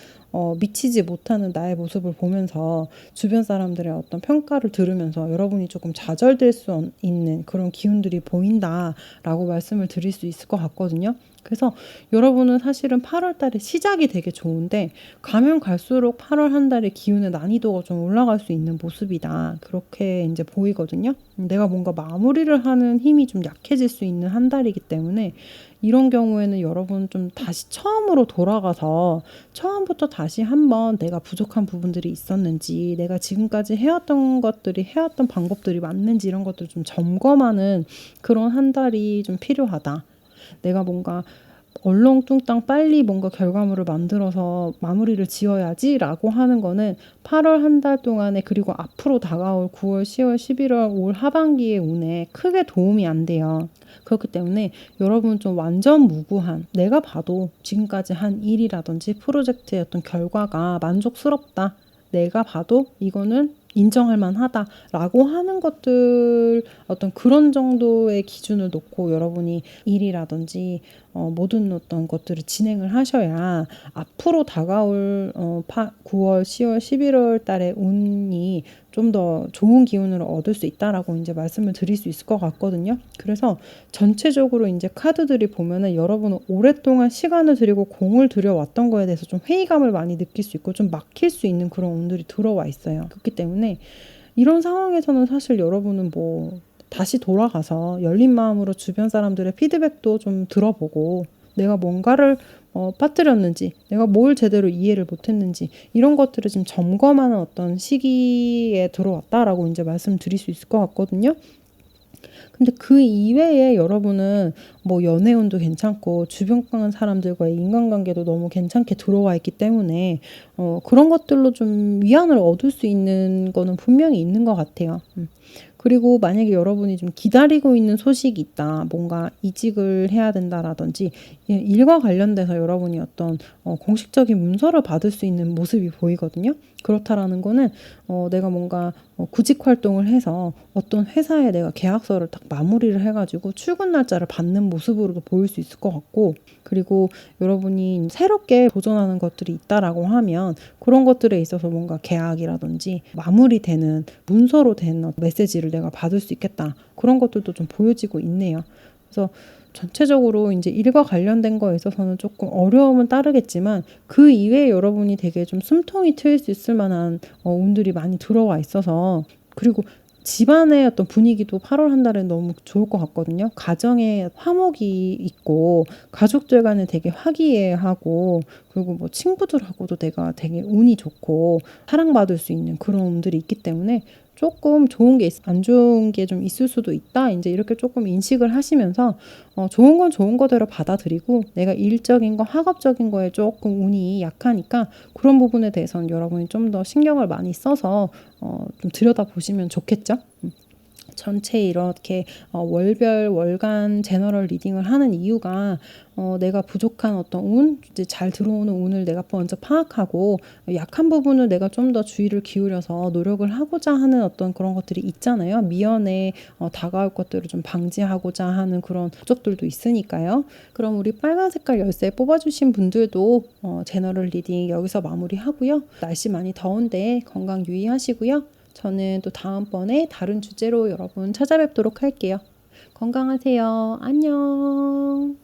미치지 못하는 나의 모습을 보면서 주변 사람들의 어떤 평가를 들으면서 여러분이 조금 좌절될 수 있는 그런 기운들이 보인다라고 말씀을 드릴 수 있을 것 같거든요. 그래서 여러분은 사실은 8월 달에 시작이 되게 좋은데 가면 갈수록 8월 한 달의 기운의 난이도가 좀 올라갈 수 있는 모습이다. 그렇게 이제 보이거든요. 내가 뭔가 마무리를 하는 힘이 좀 약해질 수 있는 한 달이기 때문에 이런 경우에는 여러분 좀 다시 처음으로 돌아가서 처음부터 다시 한번 내가 부족한 부분들이 있었는지 내가 지금까지 해왔던 것들이 해왔던 방법들이 맞는지 이런 것들 좀 점검하는 그런 한 달이 좀 필요하다. 내가 뭔가 얼렁뚱땅 빨리 뭔가 결과물을 만들어서 마무리를 지어야지라고 하는 거는 8월 한 달 동안에 그리고 앞으로 다가올 9월, 10월, 11월 올 하반기의 운에 크게 도움이 안 돼요. 그렇기 때문에 여러분 좀 완전 무구한 내가 봐도 지금까지 한 일이라든지 프로젝트의 어떤 결과가 만족스럽다. 내가 봐도 이거는 인정할 만하다라고 하는 것들 어떤 그런 정도의 기준을 놓고 여러분이 일이라든지 모든 어떤 것들을 진행을 하셔야 앞으로 다가올 9월, 10월, 11월 달의 운이 좀 더 좋은 기운을 얻을 수 있다라고 이제 말씀을 드릴 수 있을 것 같거든요. 그래서 전체적으로 이제 카드들이 보면은 여러분은 오랫동안 시간을 들이고 공을 들여왔던 거에 대해서 좀 회의감을 많이 느낄 수 있고 좀 막힐 수 있는 그런 운들이 들어와 있어요. 그렇기 때문에 이런 상황에서는 사실 여러분은 뭐 다시 돌아가서 열린 마음으로 주변 사람들의 피드백도 좀 들어보고 내가 뭔가를 빠뜨렸는지, 내가 뭘 제대로 이해를 못했는지 이런 것들을 지금 점검하는 어떤 시기에 들어왔다라고 이제 말씀드릴 수 있을 것 같거든요. 근데 그 이외에 여러분은 뭐 연애운도 괜찮고 주변 사람들과의 인간관계도 너무 괜찮게 들어와 있기 때문에 그런 것들로 좀 위안을 얻을 수 있는 거는 분명히 있는 것 같아요. 그리고 만약에 여러분이 좀 기다리고 있는 소식이 있다. 뭔가 이직을 해야 된다라든지 일과 관련돼서 여러분이 어떤 공식적인 문서를 받을 수 있는 모습이 보이거든요. 그렇다라는 거는 내가 뭔가 구직 활동을 해서 어떤 회사에 내가 계약서를 딱 마무리를 해가지고 출근 날짜를 받는 모습으로도 보일 수 있을 것 같고, 그리고 여러분이 새롭게 도전하는 것들이 있다라고 하면 그런 것들에 있어서 뭔가 계약이라든지 마무리되는 문서로 된 메시지를 내가 받을 수 있겠다. 그런 것들도 좀 보여지고 있네요. 그래서 전체적으로 이제 일과 관련된 거에 있어서는 조금 어려움은 따르겠지만 그 이외에 여러분이 되게 좀 숨통이 트일 수 있을 만한 운들이 많이 들어와 있어서, 그리고 집안의 어떤 분위기도 8월 한 달에 너무 좋을 것 같거든요. 가정에 화목이 있고 가족들 간에 되게 화기애애하고, 그리고 뭐 친구들하고도 내가 되게 운이 좋고 사랑받을 수 있는 그런 운들이 있기 때문에 조금 좋은 게 안 좋은 게 좀 있을 수도 있다. 이제 이렇게 조금 인식을 하시면서 좋은 건 좋은 거대로 받아들이고 내가 일적인 거, 학업적인 거에 조금 운이 약하니까 그런 부분에 대해서는 여러분이 좀 더 신경을 많이 써서 좀 들여다보시면 좋겠죠. 전체 이렇게 월별 월간 제너럴 리딩을 하는 이유가 내가 부족한 어떤 운, 이제 잘 들어오는 운을 내가 먼저 파악하고 약한 부분을 내가 좀 더 주의를 기울여서 노력을 하고자 하는 어떤 그런 것들이 있잖아요. 미연에 다가올 것들을 좀 방지하고자 하는 그런 목적들도 있으니까요. 그럼 우리 빨간 색깔 열쇠 뽑아주신 분들도 제너럴 리딩 여기서 마무리하고요. 날씨 많이 더운데 건강 유의하시고요. 저는 또 다음번에 다른 주제로 여러분 찾아뵙도록 할게요. 건강하세요. 안녕.